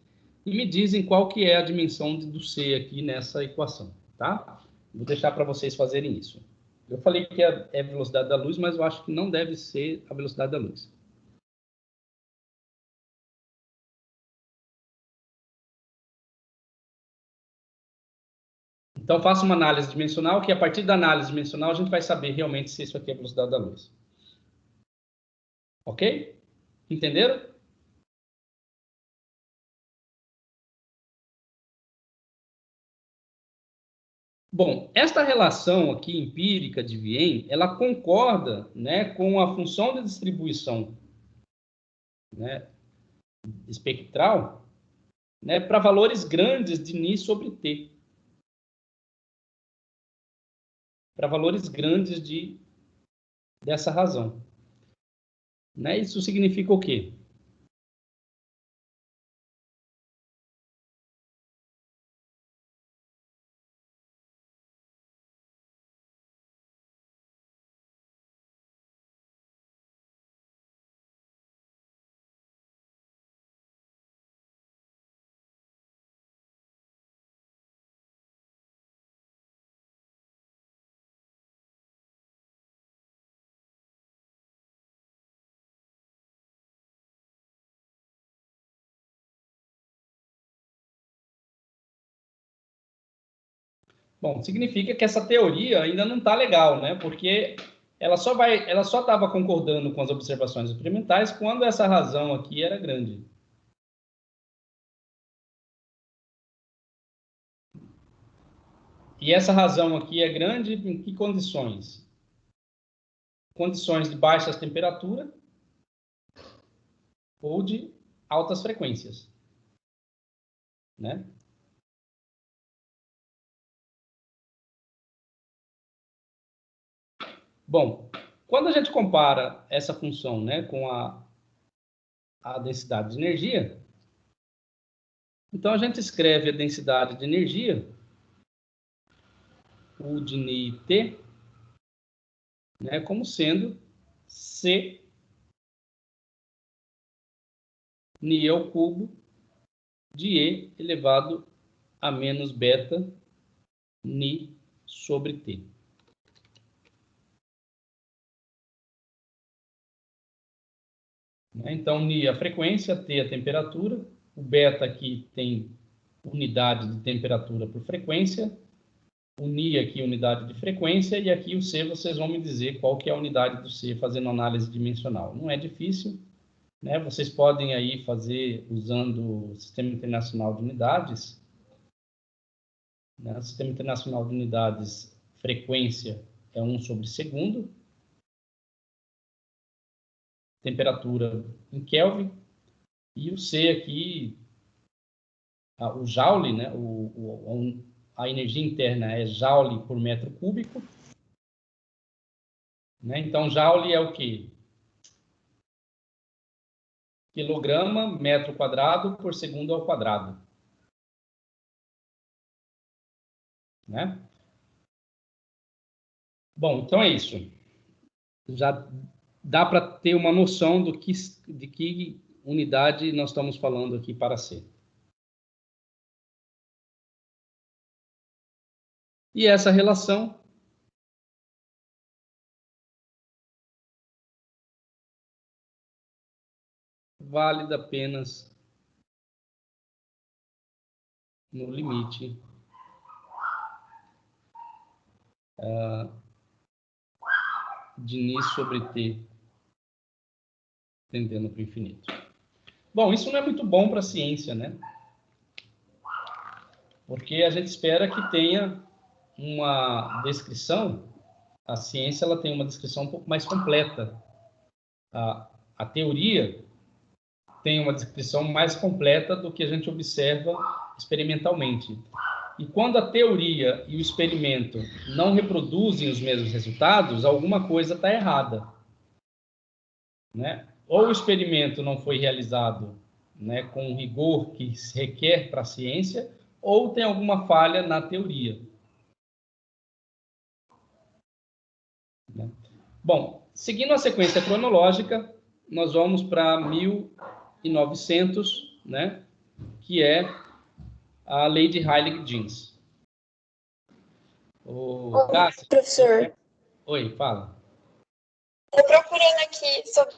e me dizem qual que é a dimensão do C aqui nessa equação, tá? Vou deixar para vocês fazerem isso. Eu falei que é a velocidade da luz, mas eu acho que não deve ser a velocidade da luz. Então, faça uma análise dimensional, que a partir da análise dimensional a gente vai saber realmente se isso aqui é a velocidade da luz. Ok? Entenderam? Bom, esta relação aqui empírica de Wien, ela concorda, né, com a função de distribuição, né, espectral, né, para valores grandes de Ni sobre T. Para valores grandes dessa razão. Né? Isso significa o quê? Bom, significa que essa teoria ainda não está legal, né? Porque ela só estava concordando com as observações experimentais quando essa razão aqui era grande. E essa razão aqui é grande em que condições? Condições de baixas temperaturas ou de altas frequências, né? Bom, quando a gente compara essa função, né, com a densidade de energia, então a gente escreve a densidade de energia, U de Ni T, né, como sendo C Ni ao cubo de E elevado a menos beta Ni sobre T. Então, Ni é a frequência, T é a temperatura, o beta aqui tem unidade de temperatura por frequência, unir aqui unidade de frequência, e aqui o C vocês vão me dizer qual que é a unidade do C fazendo análise dimensional. Não é difícil, né? Vocês podem aí fazer usando o Sistema Internacional de Unidades, né? O Sistema Internacional de Unidades, frequência é 1/segundo, temperatura em Kelvin, e o C aqui, o Joule, né? A energia interna é Joule por metro cúbico, né? Então, Joule é o quê? Quilograma, metro quadrado por segundo ao quadrado, né? Bom, então é isso. Já dá para ter uma noção de que unidade nós estamos falando aqui para C. E essa relação válida apenas no limite de Ni sobre T tendendo para o infinito. Bom, isso não é muito bom para a ciência, né? Porque a gente espera que tenha uma descrição, a ciência ela tem uma descrição um pouco mais completa. A teoria tem uma descrição mais completa do que a gente observa experimentalmente. E quando a teoria e o experimento não reproduzem os mesmos resultados, alguma coisa está errada, né? Ou o experimento não foi realizado, né, com o rigor que se requer para a ciência, ou tem alguma falha na teoria, né? Bom, seguindo a sequência cronológica, nós vamos para 1900, né, que é a lei de Rayleigh-Jeans. Cássio, Professor, oi, fala. estou procurando aqui sobre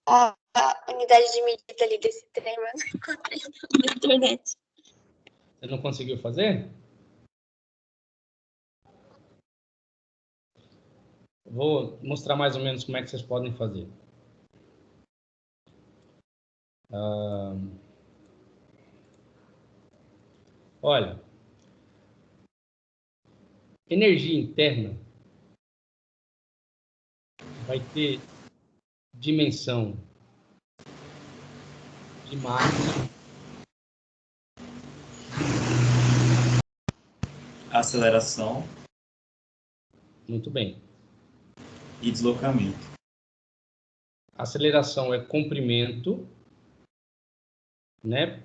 a unidade de medida ali desse trem, mas não encontrei na internet. Você não conseguiu fazer? Vou mostrar mais ou menos como é que vocês podem fazer. Olha, energia interna vai ter dimensão de massa, Aceleração muito bem. e deslocamento. Aceleração é comprimento, né?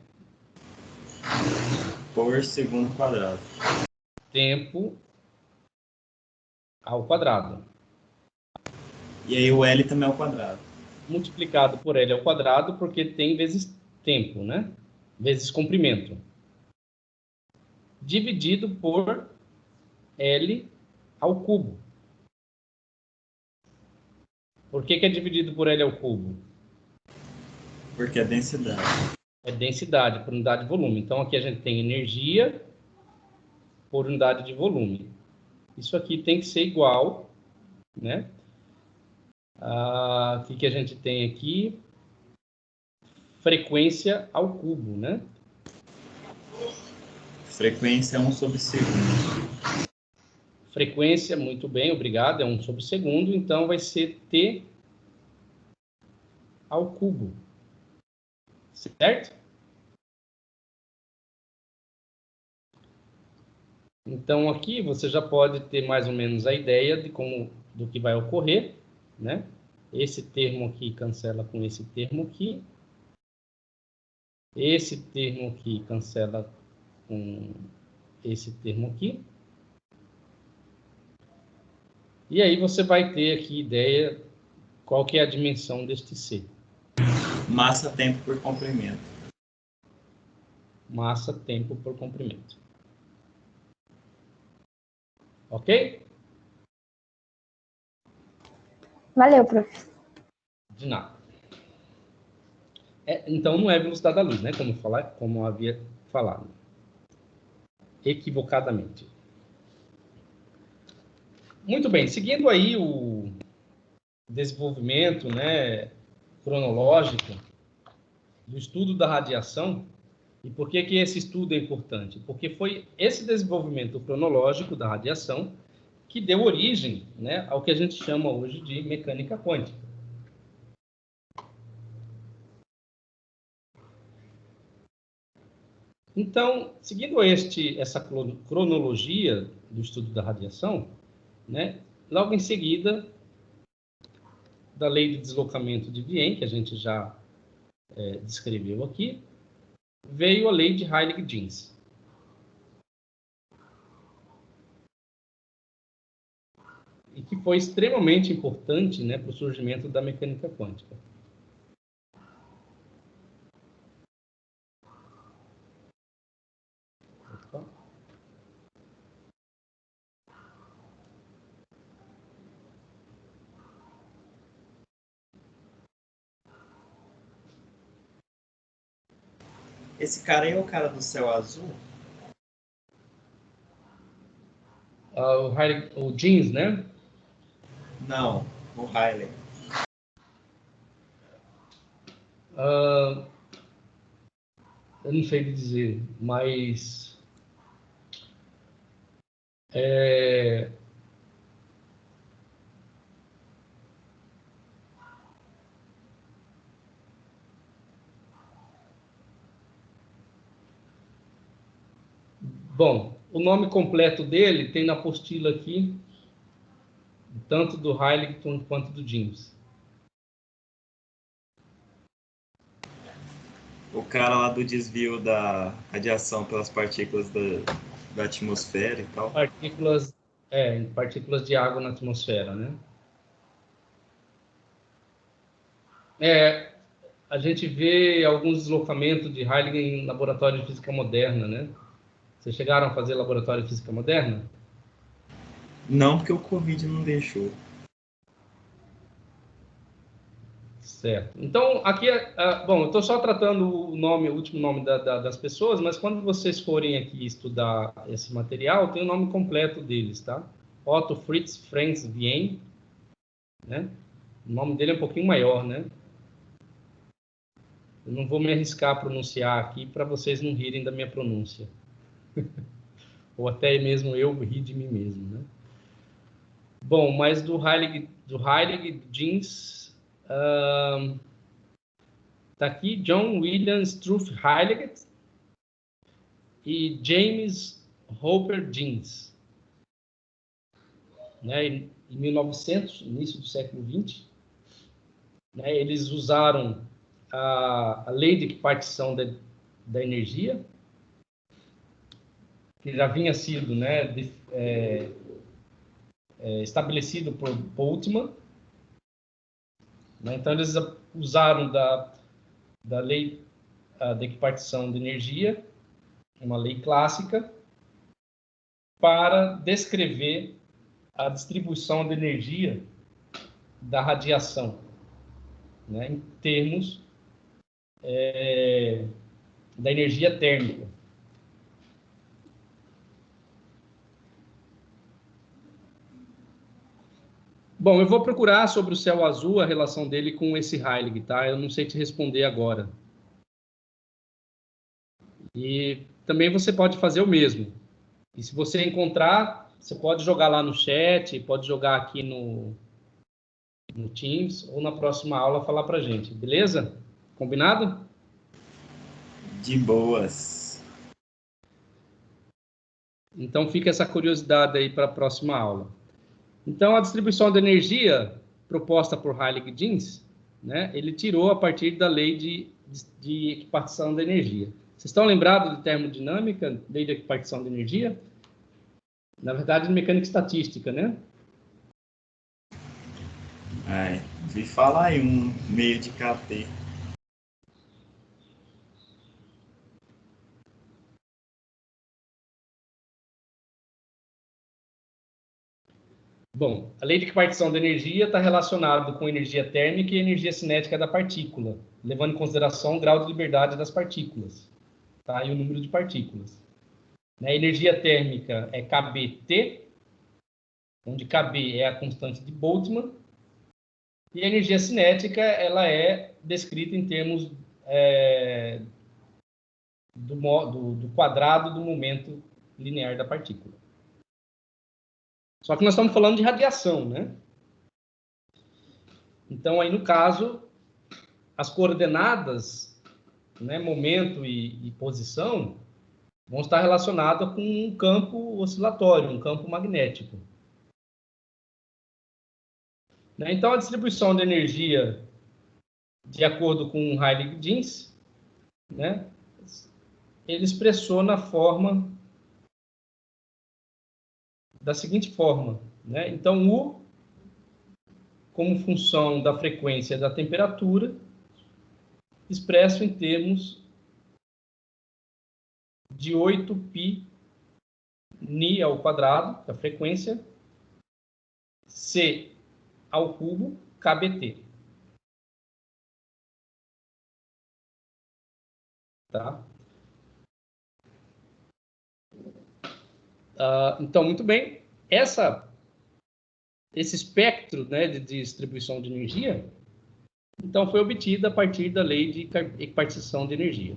Por segundo quadrado. Tempo ao quadrado. E aí o L também é ao quadrado. Multiplicado por L ao quadrado, porque tem vezes tempo, né? Vezes comprimento. Dividido por L ao cubo. Por que é dividido por L ao cubo? Porque é densidade. É densidade por unidade de volume. Então, aqui a gente tem energia por unidade de volume. Isso aqui tem que ser igual, né? O que a gente tem aqui? Frequência ao cubo, né? Frequência é 1/segundo. Frequência, muito bem, obrigado, é 1/segundo. Então, vai ser T ao cubo. Certo? Então, aqui você já pode ter mais ou menos a ideia do que vai ocorrer, né? Esse termo aqui cancela com esse termo aqui. Esse termo aqui cancela com esse termo aqui. E aí você vai ter aqui ideia qual que é a dimensão deste C. Massa, tempo por comprimento. Massa, tempo por comprimento. Ok? Valeu, prof. De nada. Então não é velocidade da luz, né? Como havia falado. Equivocadamente. Muito bem, seguindo aí o desenvolvimento, né, cronológico do estudo da radiação. E por que que esse estudo é importante? Porque foi esse desenvolvimento cronológico da radiação que deu origem, né, ao que a gente chama hoje de mecânica quântica. Então, seguindo essa cronologia do estudo da radiação, né, logo em seguida, da lei de deslocamento de Wien, que a gente já descreveu aqui, veio a lei de Heilig-Jeans. E que foi extremamente importante, né, para o surgimento da mecânica quântica. Esse cara aí é o cara do céu azul? O Jeans, né? Não, o Riley. Eu não sei dizer, mas bom, o nome completo dele tem na apostila aqui, tanto do Heilig quanto do Jeans. O cara lá do desvio da radiação pelas partículas da atmosfera e tal. Partículas de água na atmosfera, né? A gente vê alguns deslocamentos de Heilig em laboratório de física moderna, né? Vocês chegaram a fazer laboratório de física moderna? Não, porque o Covid não deixou. Certo. Então, aqui, bom, eu estou só tratando o último nome das pessoas, mas quando vocês forem aqui estudar esse material, tem o nome completo deles, tá? Otto Fritz Franz Wien, né? O nome dele é um pouquinho maior, né? Eu não vou me arriscar a pronunciar aqui para vocês não rirem da minha pronúncia. Ou até mesmo eu rir de mim mesmo, né? Bom, mas do Heilig Jeans, tá aqui John William Struve Heilig e James Hopper Jeans, né? Em 1900, início do século 20, né? Eles usaram a lei de equipartição da energia, que já vinha sido, né, estabelecido por Boltzmann, né? Então eles usaram da lei da equipartição de energia, uma lei clássica, para descrever a distribuição de energia da radiação, né, em termos da energia térmica. Bom, eu vou procurar sobre o céu azul a relação dele com esse Heilig, tá? Eu não sei te responder agora. E também você pode fazer o mesmo. E se você encontrar, você pode jogar lá no chat, pode jogar aqui no Teams ou na próxima aula falar pra gente, beleza? Combinado? De boas. Então fica essa curiosidade aí para a próxima aula. Então a distribuição de energia proposta por Heilig-Jeans, né, ele tirou a partir da lei de equipartição da energia. Vocês estão lembrados de termodinâmica, lei de equipartição de energia? Na verdade, de mecânica estatística, né? Ai, vi falar em um meio de KT. Bom, a lei de equipartição da energia está relacionada com energia térmica e energia cinética da partícula, levando em consideração o grau de liberdade das partículas, tá? E o número de partículas. A energia térmica é kBT, onde Kb é a constante de Boltzmann, e a energia cinética ela é descrita em termos do quadrado do momento linear da partícula. Só que nós estamos falando de radiação, né? Então, aí no caso, as coordenadas, né, momento e posição, vão estar relacionadas com um campo oscilatório, um campo magnético. Né? Então, a distribuição de energia, de acordo com Heilig-Jeans, né, ele expressou na forma da seguinte forma, né? Então, U, como função da frequência da temperatura, expresso em termos de 8π Ni ao quadrado, da frequência, C ao cubo, kBt. Tá? Então, muito bem. Esse espectro, né, de distribuição de energia, então, foi obtido a partir da lei de equipartição de energia.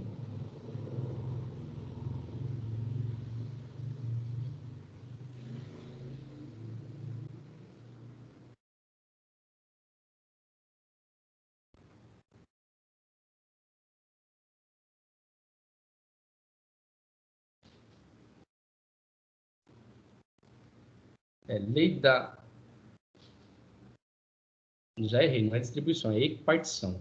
Lei da... Já errei, não é distribuição, é equipartição.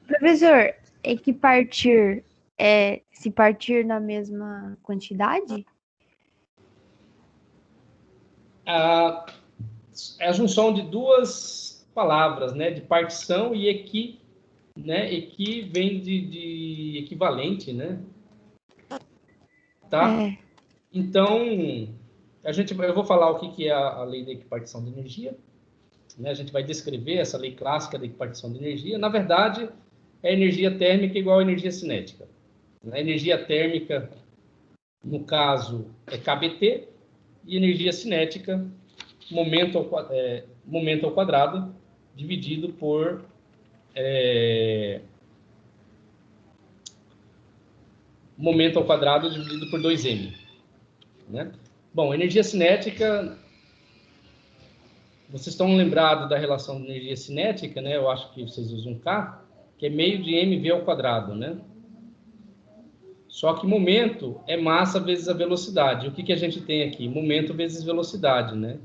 Professor, equipartir é se partir na mesma quantidade? É a junção de duas palavras, né, de partição e equi, né, equi vem de equivalente, né? Tá? É. Então, eu vou falar o que é a lei da equipartição de energia, né? A gente vai descrever essa lei clássica da equipartição de energia. Na verdade, é energia térmica igual a energia cinética. A energia térmica, no caso, é kBt, e energia cinética, momento ao quadrado, dividido por momento ao quadrado dividido por 2m. Né? Bom, energia cinética, vocês estão lembrados da relação de energia cinética, né? Eu acho que vocês usam K, que é meio de mv ao quadrado, né? Só que momento é massa vezes a velocidade. O que a gente tem aqui? Momento vezes velocidade, né?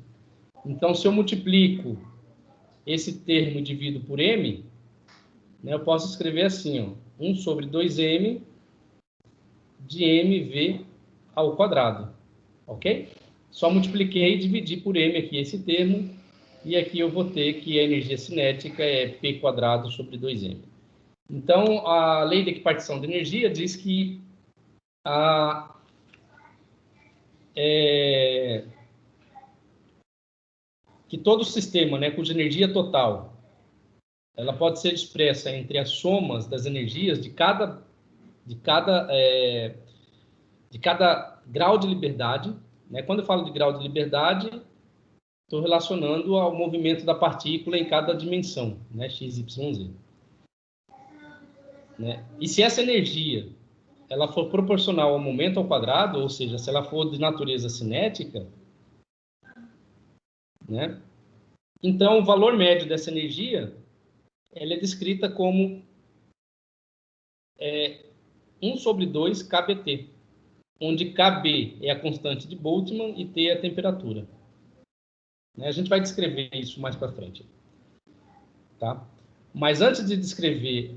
Então, se eu multiplico esse termo e divido por m, né, eu posso escrever assim, ó, 1 sobre 2m de mv ao quadrado, ok? Só multipliquei e dividi por m aqui esse termo, e aqui eu vou ter que a energia cinética é p quadrado sobre 2m. Então, a lei da equipartição de energia diz que que todo sistema, né, cuja energia total ela pode ser expressa entre as somas das energias de cada grau de liberdade, né? Quando eu falo de grau de liberdade, estou relacionando ao movimento da partícula em cada dimensão, né? X, Y, Z. Né? E se essa energia ela for proporcional ao momento ao quadrado, ou seja, se ela for de natureza cinética, né? Então o valor médio dessa energia ela é descrita como 1 sobre 2 kBt, onde Kb é a constante de Boltzmann e T é a temperatura. A gente vai descrever isso mais para frente. Tá? Mas antes de descrever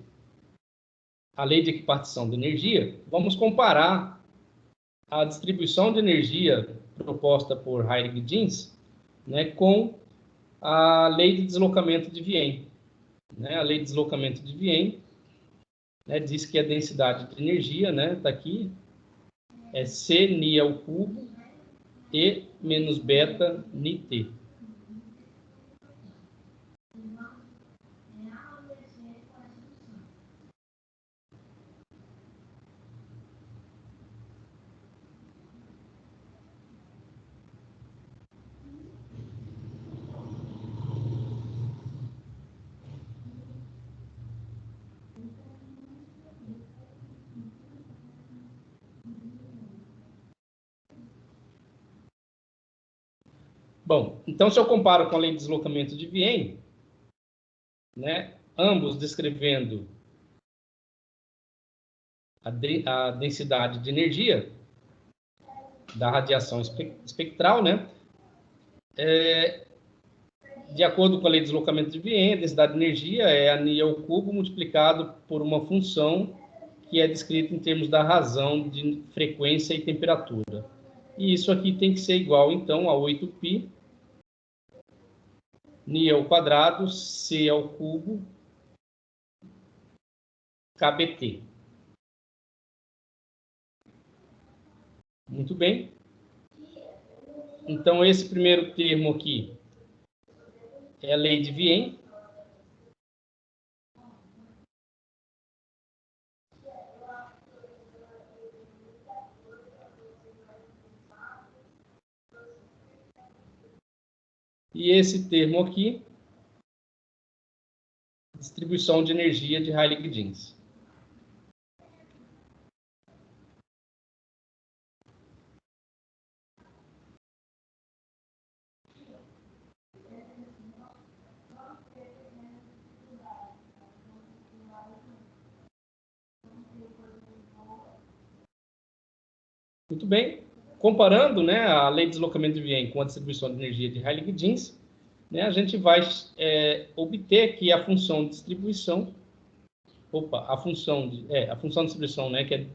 a lei de equipartição de energia, vamos comparar a distribuição de energia proposta por Heilig-Jeans, né, com a lei de deslocamento de Wien. Né? A lei de deslocamento de Wien, né, diz que a densidade de energia, né, está aqui, é C ni ao cubo E menos beta ni T. Bom, então se eu comparo com a lei de deslocamento de Wien, né, ambos descrevendo a densidade de energia da radiação espectral, né, de acordo com a lei de deslocamento de Wien, a densidade de energia é a Ni ao cubo multiplicado por uma função que é descrita em termos da razão de frequência e temperatura. E isso aqui tem que ser igual, então, a 8π Ni ao quadrado, C ao cubo, kBt. Muito bem. Então, esse primeiro termo aqui é a lei de Wien. E esse termo aqui, distribuição de energia de Heilig-Jeans. Muito bem. Comparando, né, a lei de deslocamento de Wien com a distribuição de energia de Heilig-Jeans, né, a gente vai obter que a função de distribuição, a função de distribuição, né, que é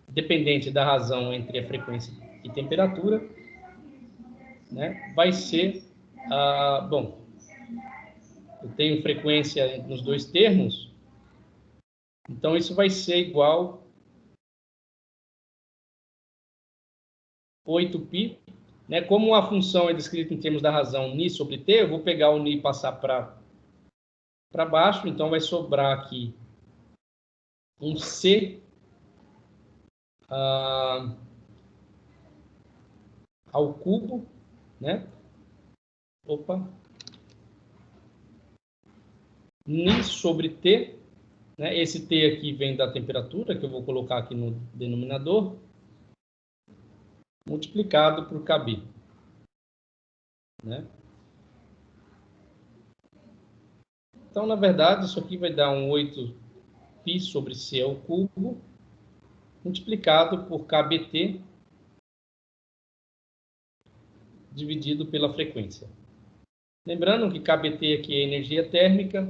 dependente da razão entre a frequência e temperatura, né, vai ser, bom, eu tenho frequência nos dois termos, então isso vai ser igual 8π, né? Como a função é descrita em termos da razão ni sobre t, eu vou pegar o ni e passar para baixo, então vai sobrar aqui um c ao cubo, né? Ni sobre t, né? Esse t aqui vem da temperatura, que eu vou colocar aqui no denominador, multiplicado por kb, né? Então, na verdade, isso aqui vai dar um 8π sobre c ao cubo, multiplicado por kBt, dividido pela frequência. Lembrando que kBt aqui é energia térmica,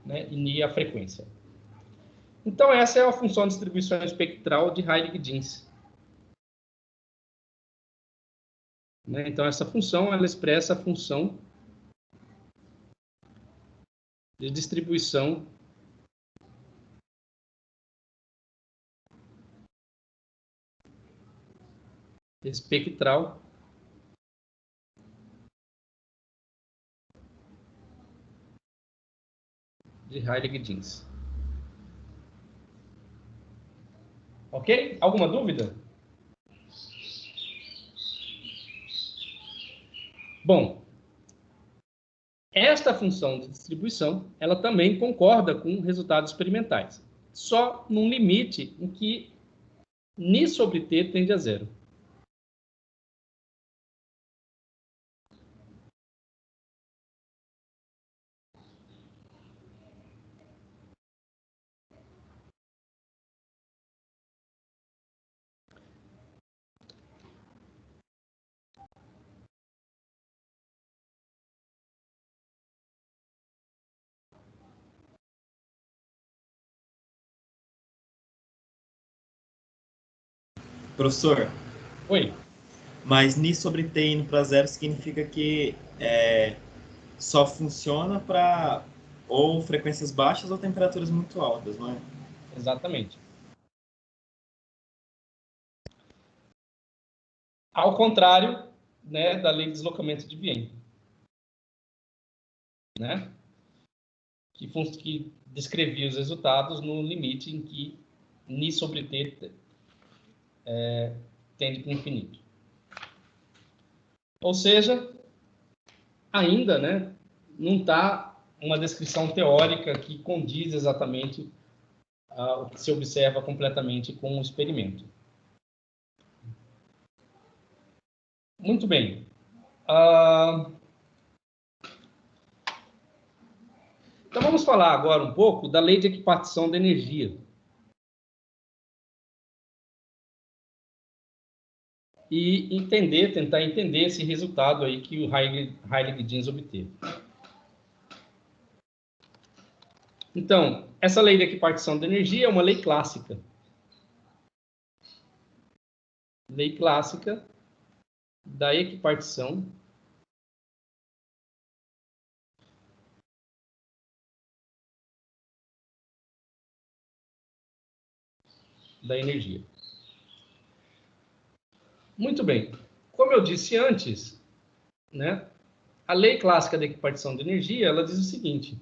né, e Ni é a frequência. Então, essa é a função de distribuição espectral de Heilig-Jeans. Né? Então, essa função, ela expressa a função de distribuição espectral de Heilig-Jeans. Ok? Alguma dúvida? Bom, esta função de distribuição, ela também concorda com resultados experimentais, só num limite em que Ni sobre T tende a zero. Professor, Oi. Mas Ni sobre T indo para zero significa que só funciona para ou frequências baixas ou temperaturas muito altas, não é? Exatamente. Ao contrário, né, da lei de deslocamento de Wien, né, que descrevia os resultados no limite em que Ni sobre T tende para o infinito. Ou seja, ainda, né, não está uma descrição teórica que condiz exatamente o que se observa completamente com o experimento. Muito bem. Então vamos falar agora um pouco da lei de equipartição da energia. E tentar entender esse resultado aí que o Heilig-Jeans obteve. Então, essa lei de equipartição da energia é uma lei clássica. Lei clássica da equipartição da energia. Muito bem. Como eu disse antes, né, a lei clássica da equipartição da energia, ela diz o seguinte: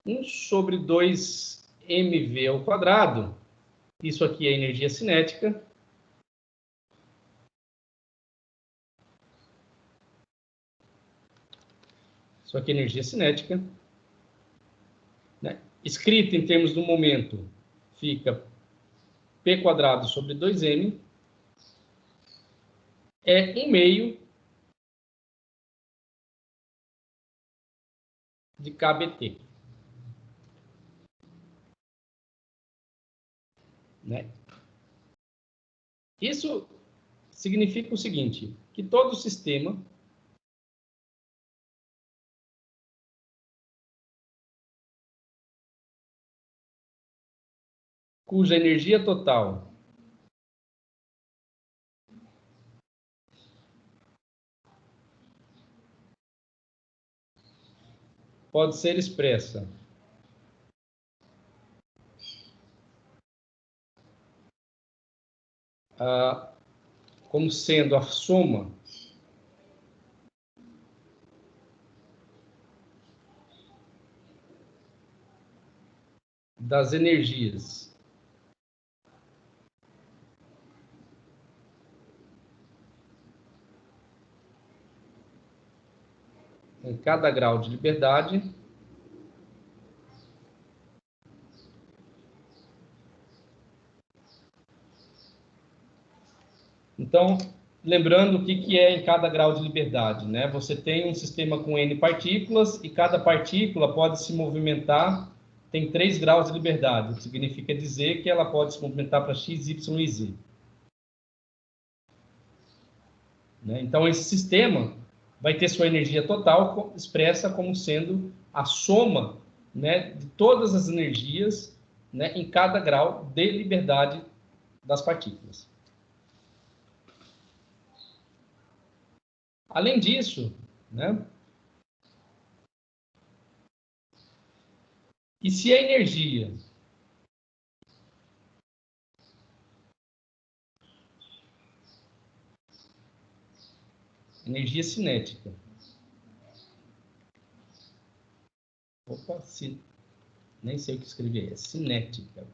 1 sobre 2mv ao quadrado, isso aqui é energia cinética, isso aqui é energia cinética, né? Escrito em termos do momento, fica P quadrado sobre 2m, é 1/2 de kBt. Né? Isso significa o seguinte, que todo sistema cuja energia total pode ser expressa como sendo a soma das energias em cada grau de liberdade Então, lembrando o que é em cada grau de liberdade, né? Você tem um sistema com N partículas e cada partícula pode se movimentar, tem 3 graus de liberdade, o que significa dizer que ela pode se movimentar para x, y e z. Né? Então, esse sistema vai ter sua energia total expressa como sendo a soma, né, de todas as energias, né, em cada grau de liberdade das partículas. Além disso, né, e se a energia cinética, opa, nem sei o que escrevi aí, é cinética,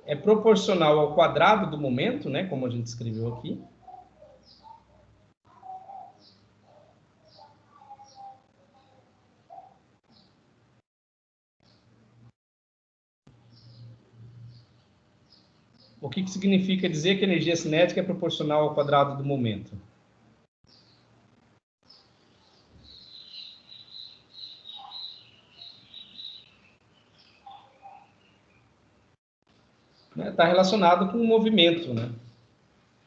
é proporcional ao quadrado do momento, né, como a gente escreveu aqui, o que significa dizer que a energia cinética é proporcional ao quadrado do momento? Está relacionado com o movimento, né?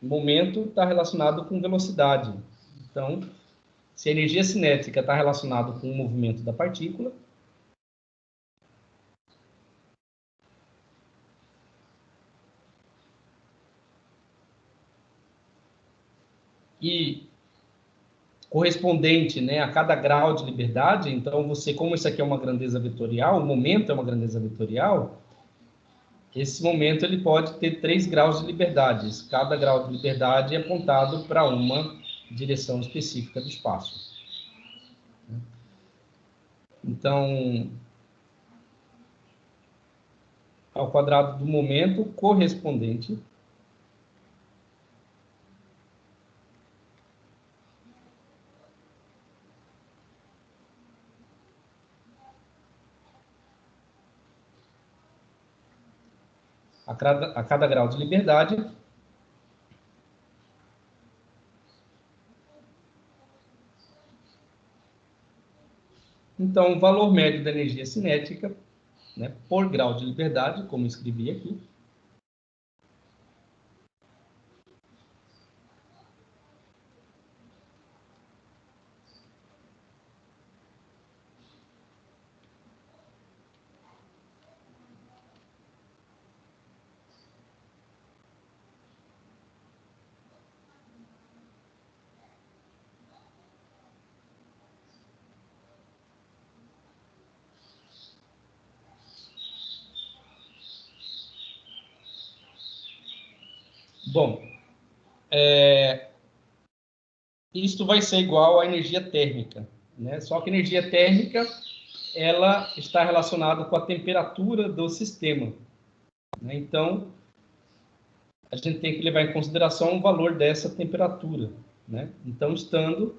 O momento está relacionado com velocidade. Então, se a energia cinética está relacionada com o movimento da partícula, e correspondente, né, a cada grau de liberdade. Então, você, como isso aqui é uma grandeza vetorial, o momento é uma grandeza vetorial, esse momento ele pode ter 3 graus de liberdade. Cada grau de liberdade é apontado para uma direção específica do espaço. Então, ao quadrado do momento correspondente a cada grau de liberdade, então o valor médio da energia cinética, né, por grau de liberdade, como escrevi aqui, bom, isto vai ser igual à energia térmica, né? Só que a energia térmica ela está relacionada com a temperatura do sistema, né? Então, a gente tem que levar em consideração o valor dessa temperatura, né? Então, estando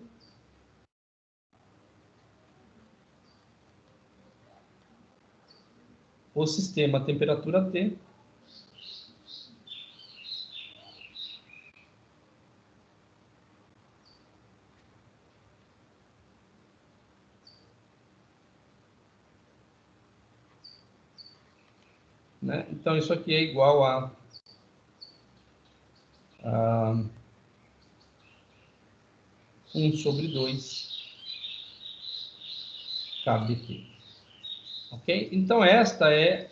o sistema a temperatura T, né? Então, isso aqui é igual a 1/2 kBT. Ok? Então, esta é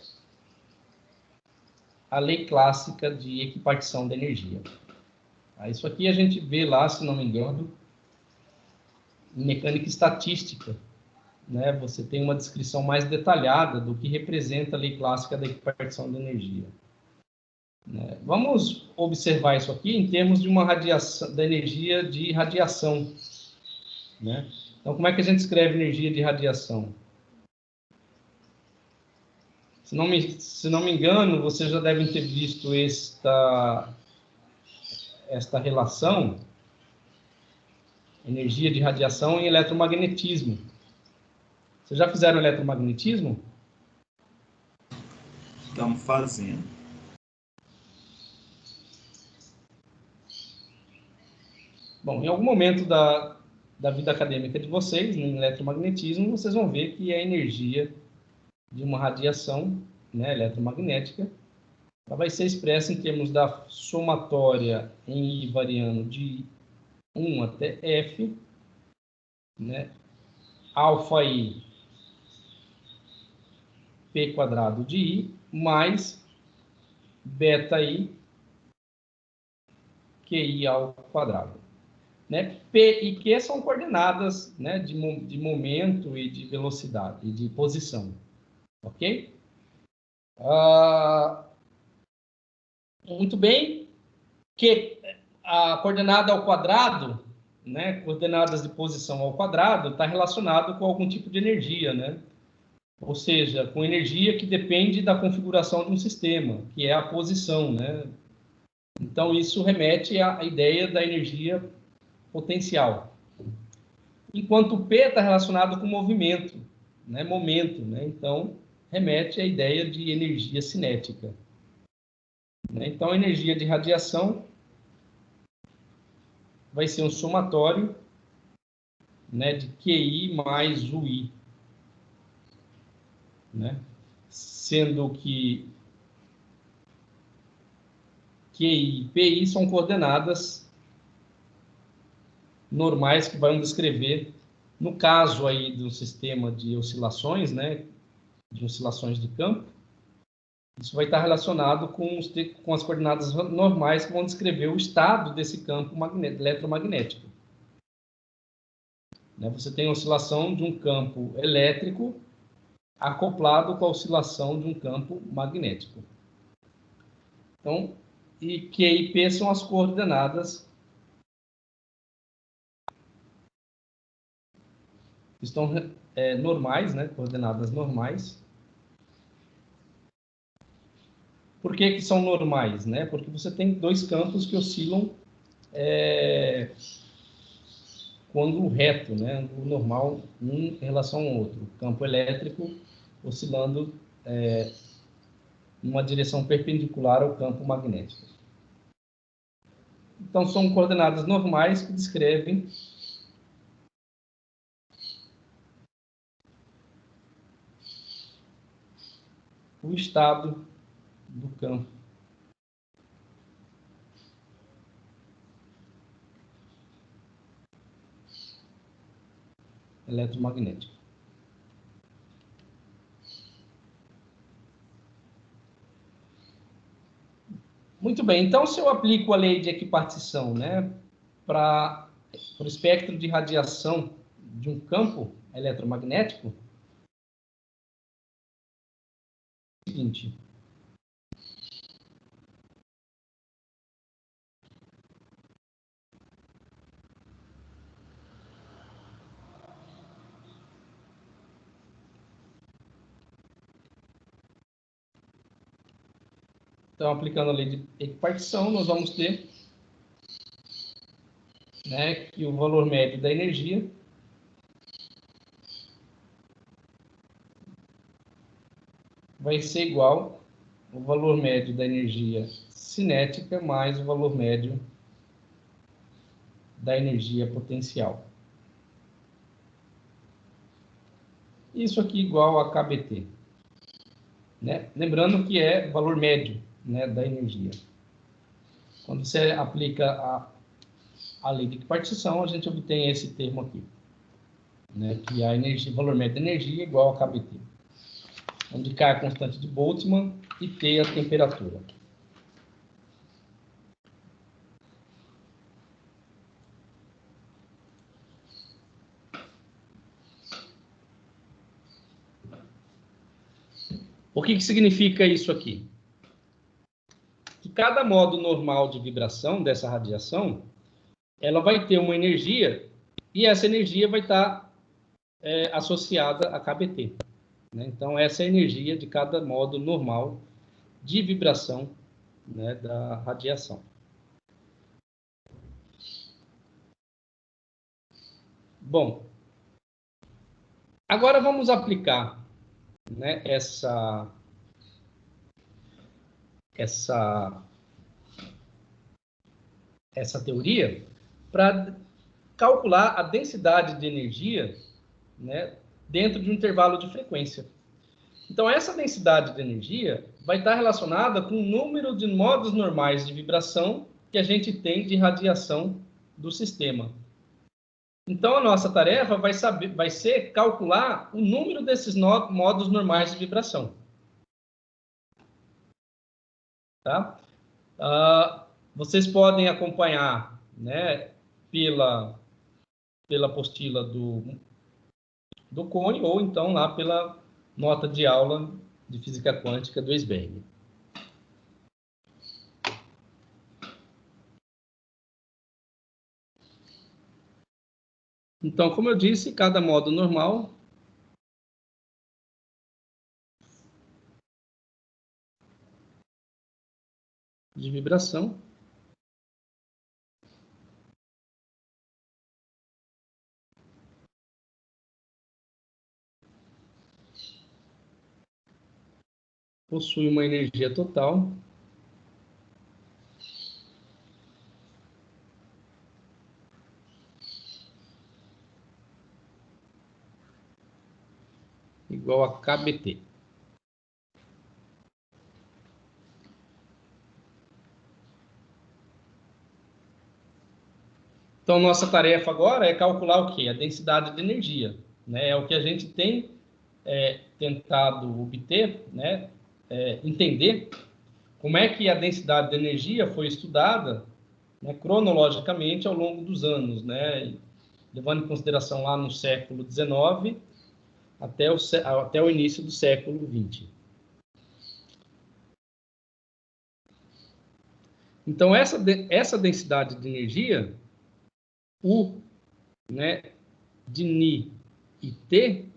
a lei clássica de equipartição da energia. Isso aqui a gente vê lá, se não me engano, em mecânica estatística, né? Você tem uma descrição mais detalhada do que representa a lei clássica da equipartição da energia. Né? Vamos observar isso aqui em termos de uma radiação, da energia de radiação. Né? Então, como é que a gente escreve energia de radiação? Se não me engano, vocês já devem ter visto esta relação, energia de radiação e eletromagnetismo. Vocês já fizeram eletromagnetismo? Estamos fazendo. Bom, em algum momento da vida acadêmica de vocês, no eletromagnetismo, vocês vão ver que a energia de uma radiação, né, eletromagnética, ela vai ser expressa em termos da somatória em I variando de 1 até F, né, alfa I P quadrado de I, mais beta I QI ao quadrado. Né? P e Q são coordenadas, né, de momento e de velocidade, e de posição. Ok? Muito bem. Que a coordenada ao quadrado, né, coordenadas de posição ao quadrado, está relacionado com algum tipo de energia, né? Ou seja, com energia que depende da configuração de um sistema, que é a posição, né? Então, isso remete à ideia da energia potencial. Enquanto o P está relacionado com movimento, né? Momento, né? Então, remete à ideia de energia cinética. Né? Então, a energia de radiação vai ser um somatório, né, de QI mais UI. Né? Sendo que QI e PI são coordenadas normais que vão descrever, no caso aí do sistema de oscilações, né, de oscilações de campo, Isso vai estar relacionado com as coordenadas normais que vão descrever o estado desse campo eletromagnético. Né? Você tem a oscilação de um campo elétrico acoplado com a oscilação de um campo magnético. Então, e Q e P são as coordenadas que estão normais, né? Coordenadas normais. Por que são normais? Né? Porque você tem dois campos que oscilam com ângulo reto, né? Ângulo normal, um em relação ao outro. O campo elétrico oscilando numa direção perpendicular ao campo magnético. Então, são coordenadas normais que descrevem o estado do campo eletromagnético. Muito bem, então se eu aplico a lei de equipartição, né, para o espectro de radiação de um campo eletromagnético, é o seguinte. Então, aplicando a lei de equipartição, nós vamos ter, né, que o valor médio da energia vai ser igual ao valor médio da energia cinética mais o valor médio da energia potencial. Isso aqui igual a KBT. Né? Lembrando que é valor médio, né, da energia. Quando você aplica a lei de equipartição, a gente obtém esse termo aqui, né, que a energia, valor médio da energia é igual a KBT, onde K é a constante de Boltzmann e T é a temperatura. O que significa isso aqui? Que cada modo normal de vibração dessa radiação, ela vai ter uma energia e essa energia vai estar associada a KBT. Né? Então, essa é a energia de cada modo normal de vibração, né, da radiação. Bom, agora vamos aplicar, né, essa teoria para calcular a densidade de energia, né, dentro de um intervalo de frequência. Então, essa densidade de energia vai estar relacionada com o número de modos normais de vibração que a gente tem de radiação do sistema. Então, a nossa tarefa vai ser calcular o número desses modos normais de vibração. Tá? Vocês podem acompanhar, né, pela apostila do Cone, ou então lá pela nota de aula de física quântica do Esberg. Então, como eu disse, cada modo normal de vibração possui uma energia total igual a KBT. Então, nossa tarefa agora é calcular o quê? A densidade de energia. Né? É o que a gente tem tentado obter, né, entender como é que a densidade de energia foi estudada, né, cronologicamente ao longo dos anos, né, levando em consideração lá no século XIX até o início do século XX. Então, essa densidade de energia, U, né, de Ni e T,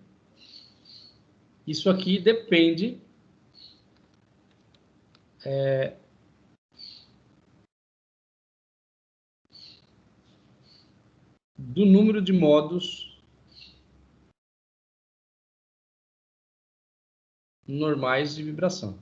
isso aqui depende do número de modos normais de vibração.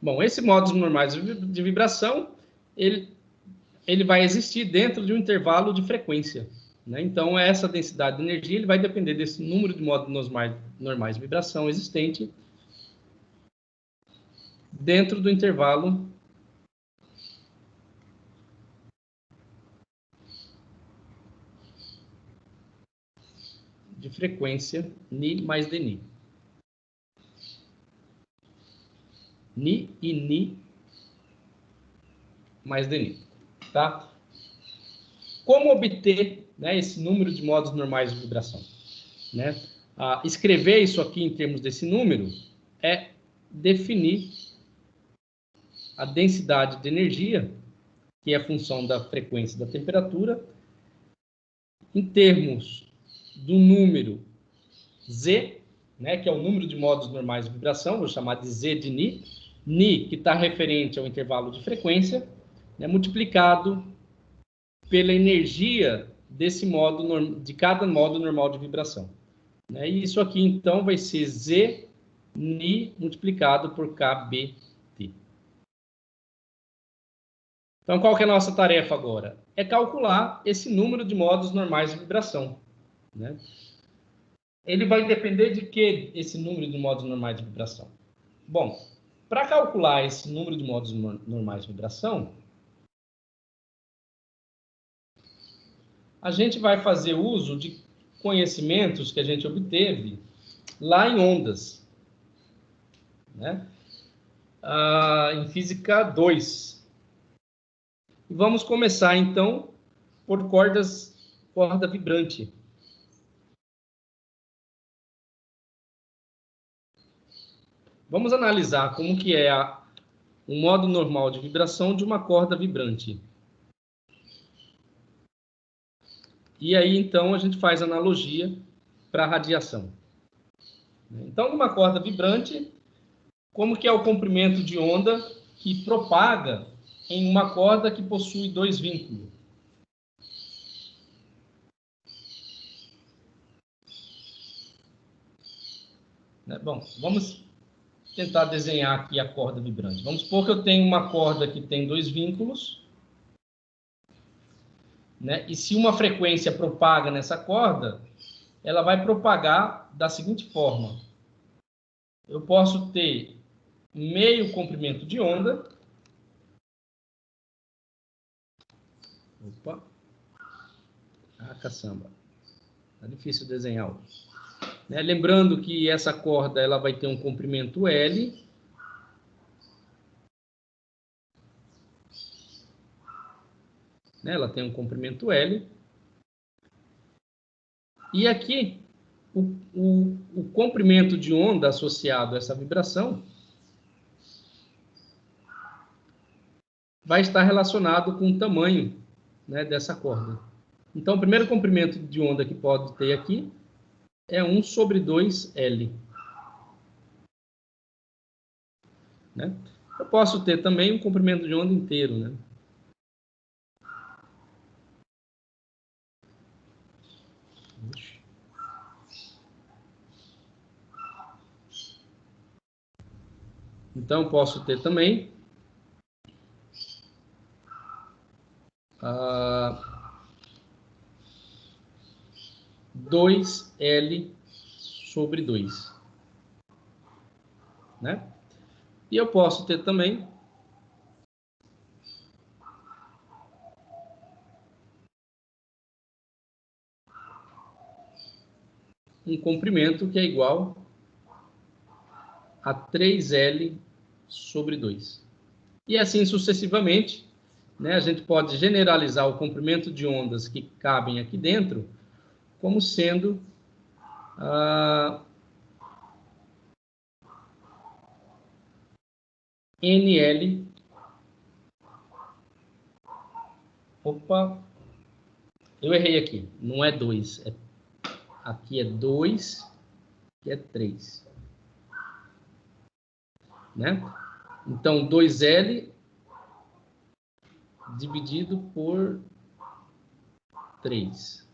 Bom, esse modos normais de vibração, ele vai existir dentro de um intervalo de frequência, né? Então, essa densidade de energia ele vai depender desse número de modos normais de vibração existente dentro do intervalo de frequência Ni mais Dni. Ni e Ni mais Dni. Tá? Como obter, né, esse número de modos normais de vibração? Né? Escrever isso aqui em termos desse número é definir a densidade de energia, que é a função da frequência e da temperatura, em termos do número Z, né, que é o número de modos normais de vibração, vou chamar de Z de Ni, Ni, que está referente ao intervalo de frequência, né, multiplicado pela energia desse modo, de cada modo normal de vibração. Né? E isso aqui, então, vai ser Z Ni multiplicado por KBT. Então, qual que é a nossa tarefa agora? É calcular esse número de modos normais de vibração. Né? Ele vai depender de que esse número de modos normais de vibração? Bom, para calcular esse número de modos normais de vibração, a gente vai fazer uso de conhecimentos que a gente obteve lá em ondas, né? Em Física 2. E vamos começar, então, por corda vibrante. Vamos analisar como que é o modo normal de vibração de uma corda vibrante. E aí, então, a gente faz analogia para a radiação. Então, numa corda vibrante, como que é o comprimento de onda que propaga em uma corda que possui dois vínculos? Bom, vamos tentar desenhar aqui a corda vibrante. Vamos supor que eu tenho uma corda que tem dois vínculos, né? E se uma frequência propaga nessa corda, ela vai propagar da seguinte forma. Eu posso ter meio comprimento de onda. Opa. Caçamba. Tá difícil desenhar hoje. Né? Lembrando que essa corda ela vai ter um comprimento L. Né? Ela tem um comprimento L. E aqui, o comprimento de onda associado a essa vibração vai estar relacionado com o tamanho, né, dessa corda. Então, o primeiro comprimento de onda que pode ter aqui é 1 sobre 2L. Né? Eu posso ter também um comprimento de onda inteiro. Né? Então, eu posso ter também 2L sobre 2. Né? E eu posso ter também um comprimento que é igual a 3L sobre 2. E assim sucessivamente, né? A gente pode generalizar o comprimento de ondas que cabem aqui dentro como sendo NL. Opa, eu errei aqui. Não é 2. Aqui é 2, aqui é 3. Né? Então, 2L dividido por 3.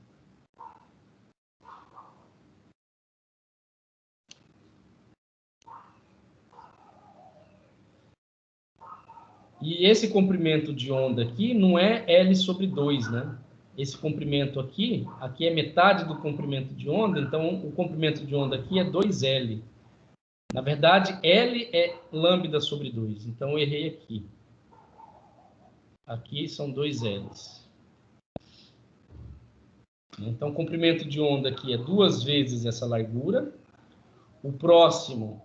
E esse comprimento de onda aqui não é L sobre 2, né? Esse comprimento aqui é metade do comprimento de onda, então o comprimento de onda aqui é 2L. Na verdade, L é lambda sobre 2, então eu errei aqui. Aqui são 2 L's. Então, o comprimento de onda aqui é 2 vezes essa largura. O próximo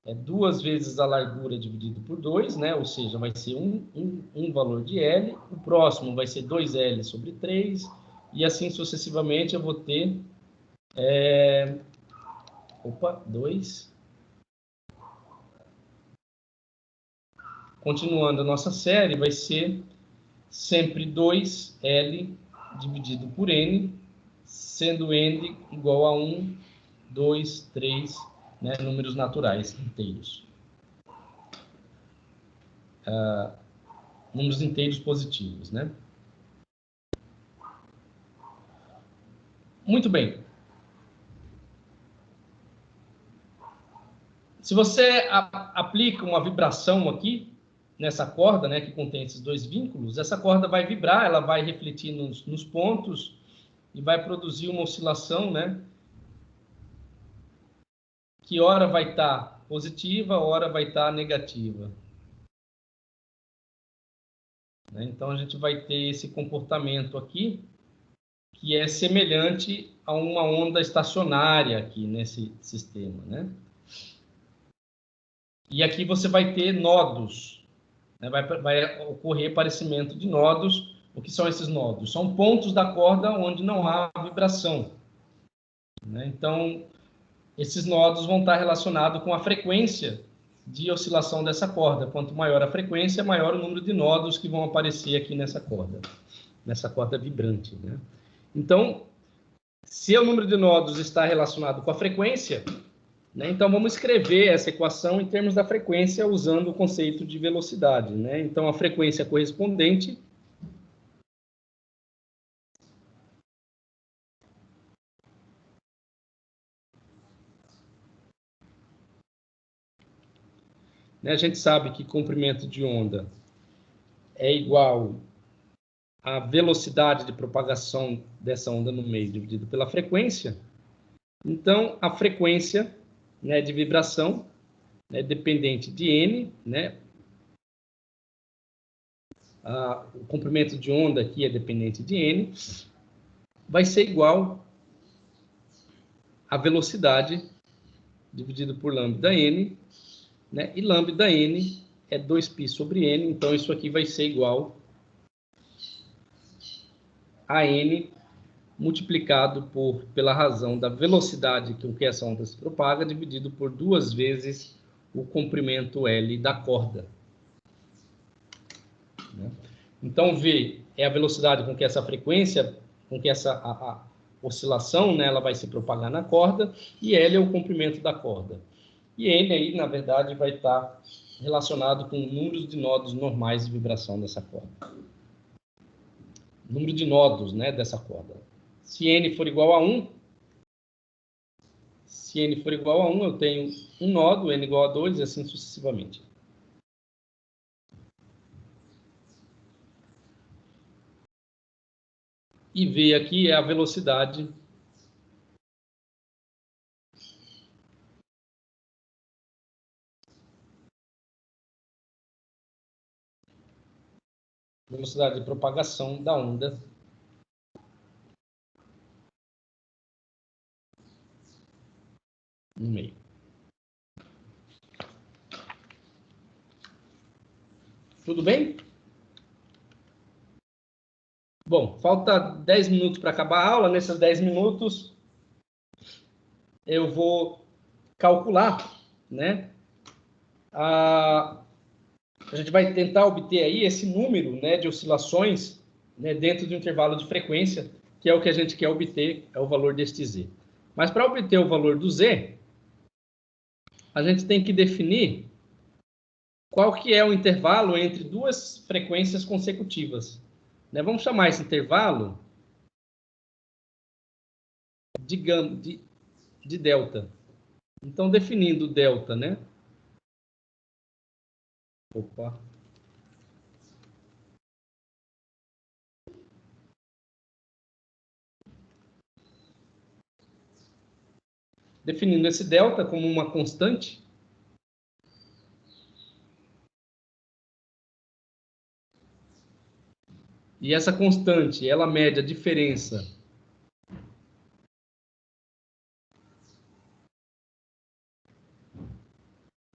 é 2 vezes a largura dividido por 2, né? Ou seja, vai ser um valor de L. O próximo vai ser 2L sobre 3. E assim sucessivamente eu vou ter... 2. Continuando a nossa série, vai ser sempre 2L dividido por N, sendo N igual a 1, 2, 3, né, números naturais inteiros. Números inteiros positivos, né? Muito bem. Se você aplica uma vibração aqui, nessa corda, né, que contém esses dois vínculos, essa corda vai vibrar, ela vai refletir nos pontos e vai produzir uma oscilação, né, que ora vai estar positiva, ora vai estar negativa. Então, a gente vai ter esse comportamento aqui, que é semelhante a uma onda estacionária aqui nesse sistema, né? E aqui você vai ter nodos, né? Vai ocorrer parecimento de nodos. O que são esses nodos? São pontos da corda onde não há vibração, né? Então, esses nodos vão estar relacionados com a frequência de oscilação dessa corda. Quanto maior a frequência, maior o número de nodos que vão aparecer aqui nessa corda vibrante, né? Então, se o número de nodos está relacionado com a frequência, né, então vamos escrever essa equação em termos da frequência usando o conceito de velocidade, né? Então, a frequência correspondente né, a gente sabe que comprimento de onda é igual à velocidade de propagação dessa onda no meio dividido pela frequência. Então, a frequência, né, de vibração é dependente de n, né? O comprimento de onda aqui é dependente de n, vai ser igual à velocidade dividido por lambda n, né? E lambda n é 2π sobre n, então isso aqui vai ser igual a n multiplicado pela razão da velocidade com que essa onda se propaga, dividido por 2 vezes o comprimento L da corda. Então, V é a velocidade com que essa frequência, com que essa oscilação, né, ela vai se propagar na corda, e L é o comprimento da corda. E N aí, na verdade, vai estar relacionado com números de nodos normais de vibração dessa corda. Número de nodos, né, dessa corda. Se N for igual a 1, eu tenho um nodo, N igual a 2, e assim sucessivamente. E V aqui é a velocidade de propagação da onda no meio. Tudo bem? Bom, falta 10 minutos para acabar a aula. Nesses 10 minutos, eu vou calcular, né? A gente vai tentar obter aí esse número, né, de oscilações, né, dentro do intervalo de frequência, que é o que a gente quer obter, é o valor deste Z. Mas para obter o valor do Z, a gente tem que definir qual que é o intervalo entre duas frequências consecutivas. Né? Vamos chamar esse intervalo de delta. Então, definindo delta, né? Opa. Definindo esse delta como uma constante, e essa constante, ela mede a diferença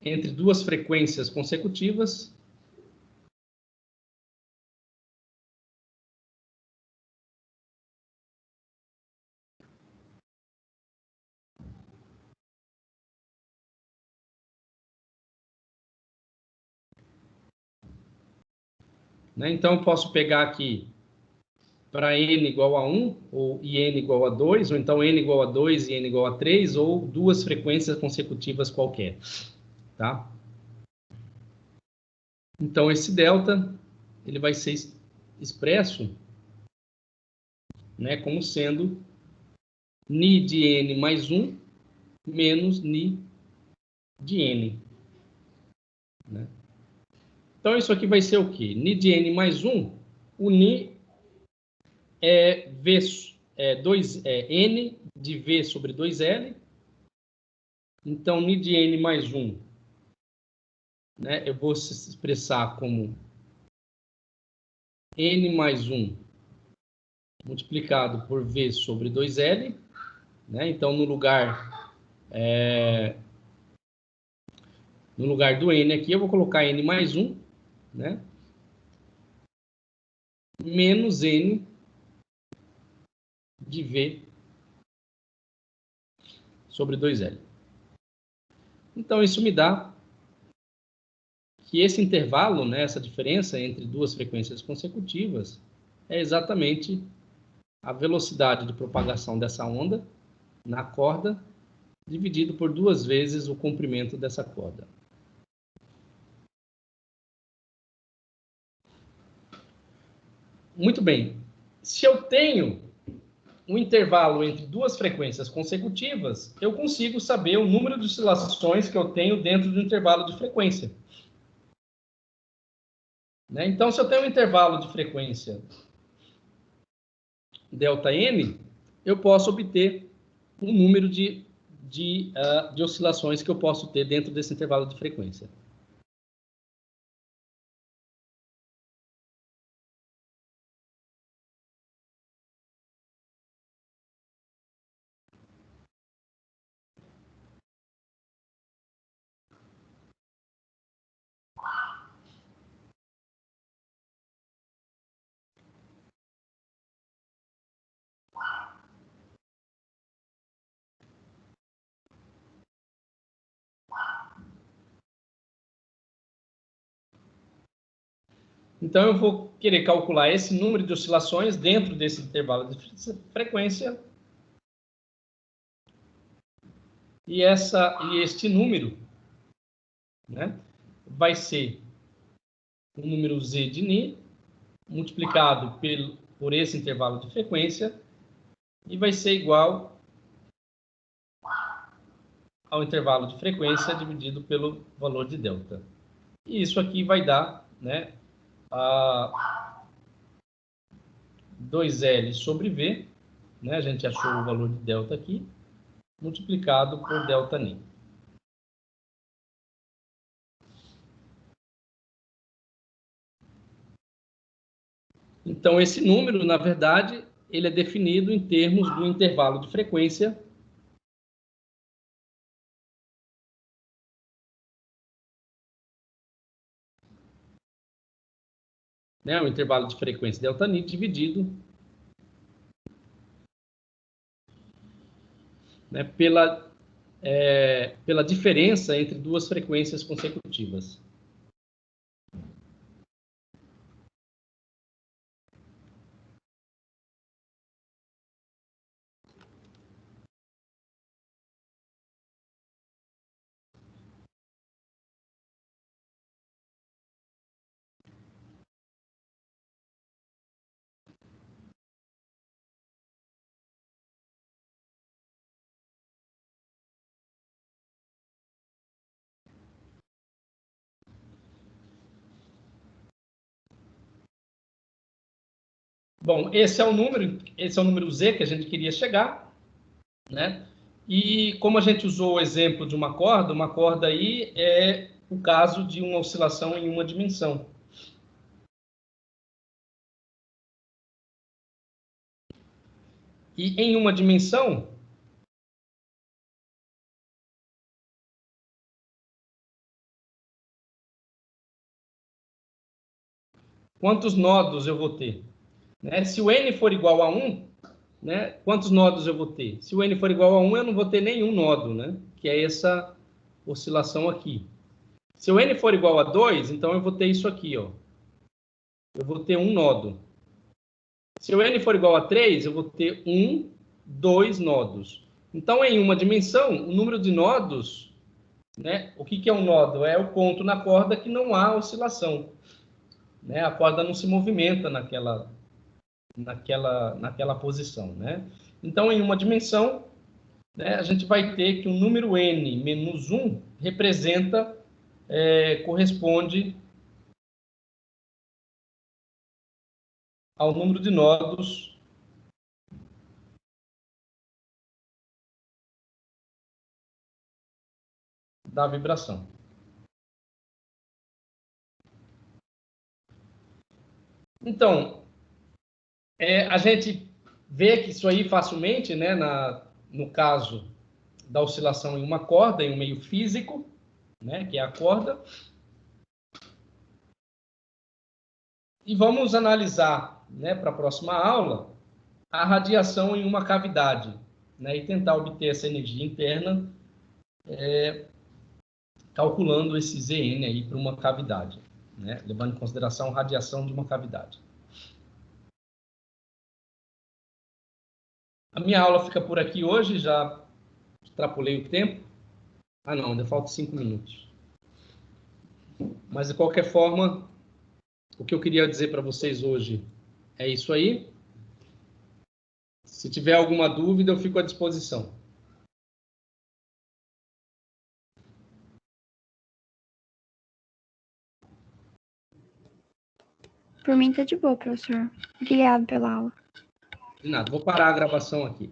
entre duas frequências consecutivas, né? Então, eu posso pegar aqui para n igual a 1, ou n igual a 2, ou então n igual a 2 e n igual a 3, ou duas frequências consecutivas qualquer. Tá? Então, esse delta, ele vai ser expresso, né, como sendo ni de n mais 1 menos ni de n. Né? Então, isso aqui vai ser o quê? Ni de n mais 1, o ni é, n de v sobre 2l. Então, ni de n mais 1, né, eu vou se expressar como n mais 1 multiplicado por v sobre 2l. Né? Então, no lugar do n aqui, eu vou colocar n mais 1, né? Menos n de v sobre 2l. Então, isso me dá que esse intervalo, né, essa diferença entre duas frequências consecutivas, é exatamente a velocidade de propagação dessa onda na corda, dividido por 2 vezes o comprimento dessa corda. Muito bem. Se eu tenho um intervalo entre duas frequências consecutivas, eu consigo saber o número de oscilações que eu tenho dentro do intervalo de frequência. Né? Então, se eu tenho um intervalo de frequência ΔN, eu posso obter o número de oscilações que eu posso ter dentro desse intervalo de frequência. Então, eu vou querer calcular esse número de oscilações dentro desse intervalo de frequência. E este número, né, vai ser o número z de ni, multiplicado por esse intervalo de frequência, e vai ser igual ao intervalo de frequência dividido pelo valor de delta. E isso aqui vai dar, né, 2L sobre V, né, a gente achou o valor de delta aqui, multiplicado por delta ni. Então, esse número, na verdade, ele é definido em termos do intervalo de frequência né, o intervalo de frequência ΔΝi dividido, né, pela diferença entre duas frequências consecutivas. Bom, esse é o número Z que a gente queria chegar, né? E como a gente usou o exemplo de uma corda aí é o caso de uma oscilação em uma dimensão. E em uma dimensão, quantos nodos eu vou ter? Né? Se o n for igual a 1, né, quantos nodos eu vou ter? Se o n for igual a 1, eu não vou ter nenhum nodo, né? Que é essa oscilação aqui. Se o n for igual a 2, então eu vou ter isso aqui, ó. Eu vou ter um nodo. Se o n for igual a 3, eu vou ter 2 nodos. Então, em uma dimensão, o número de nodos, né? O que é um nodo? É o ponto na corda que não há oscilação, né? A corda não se movimenta naquela posição, né? Então, em uma dimensão, né, a gente vai ter que o número n menos 1 corresponde ao número de nodos da vibração. Então, a gente vê que isso aí facilmente, né, no caso da oscilação em uma corda, em um meio físico, né, que é a corda. E vamos analisar, né, para a próxima aula, a radiação em uma cavidade, né, e tentar obter essa energia interna calculando esse Zn aí para uma cavidade, né, levando em consideração a radiação de uma cavidade. A minha aula fica por aqui hoje, já extrapolei o tempo. Ah, não, ainda falta 5 minutos. Mas, de qualquer forma, o que eu queria dizer para vocês hoje é isso aí. Se tiver alguma dúvida, eu fico à disposição. Por mim tá de boa, professor. Obrigado pela aula. De nada, vou parar a gravação aqui.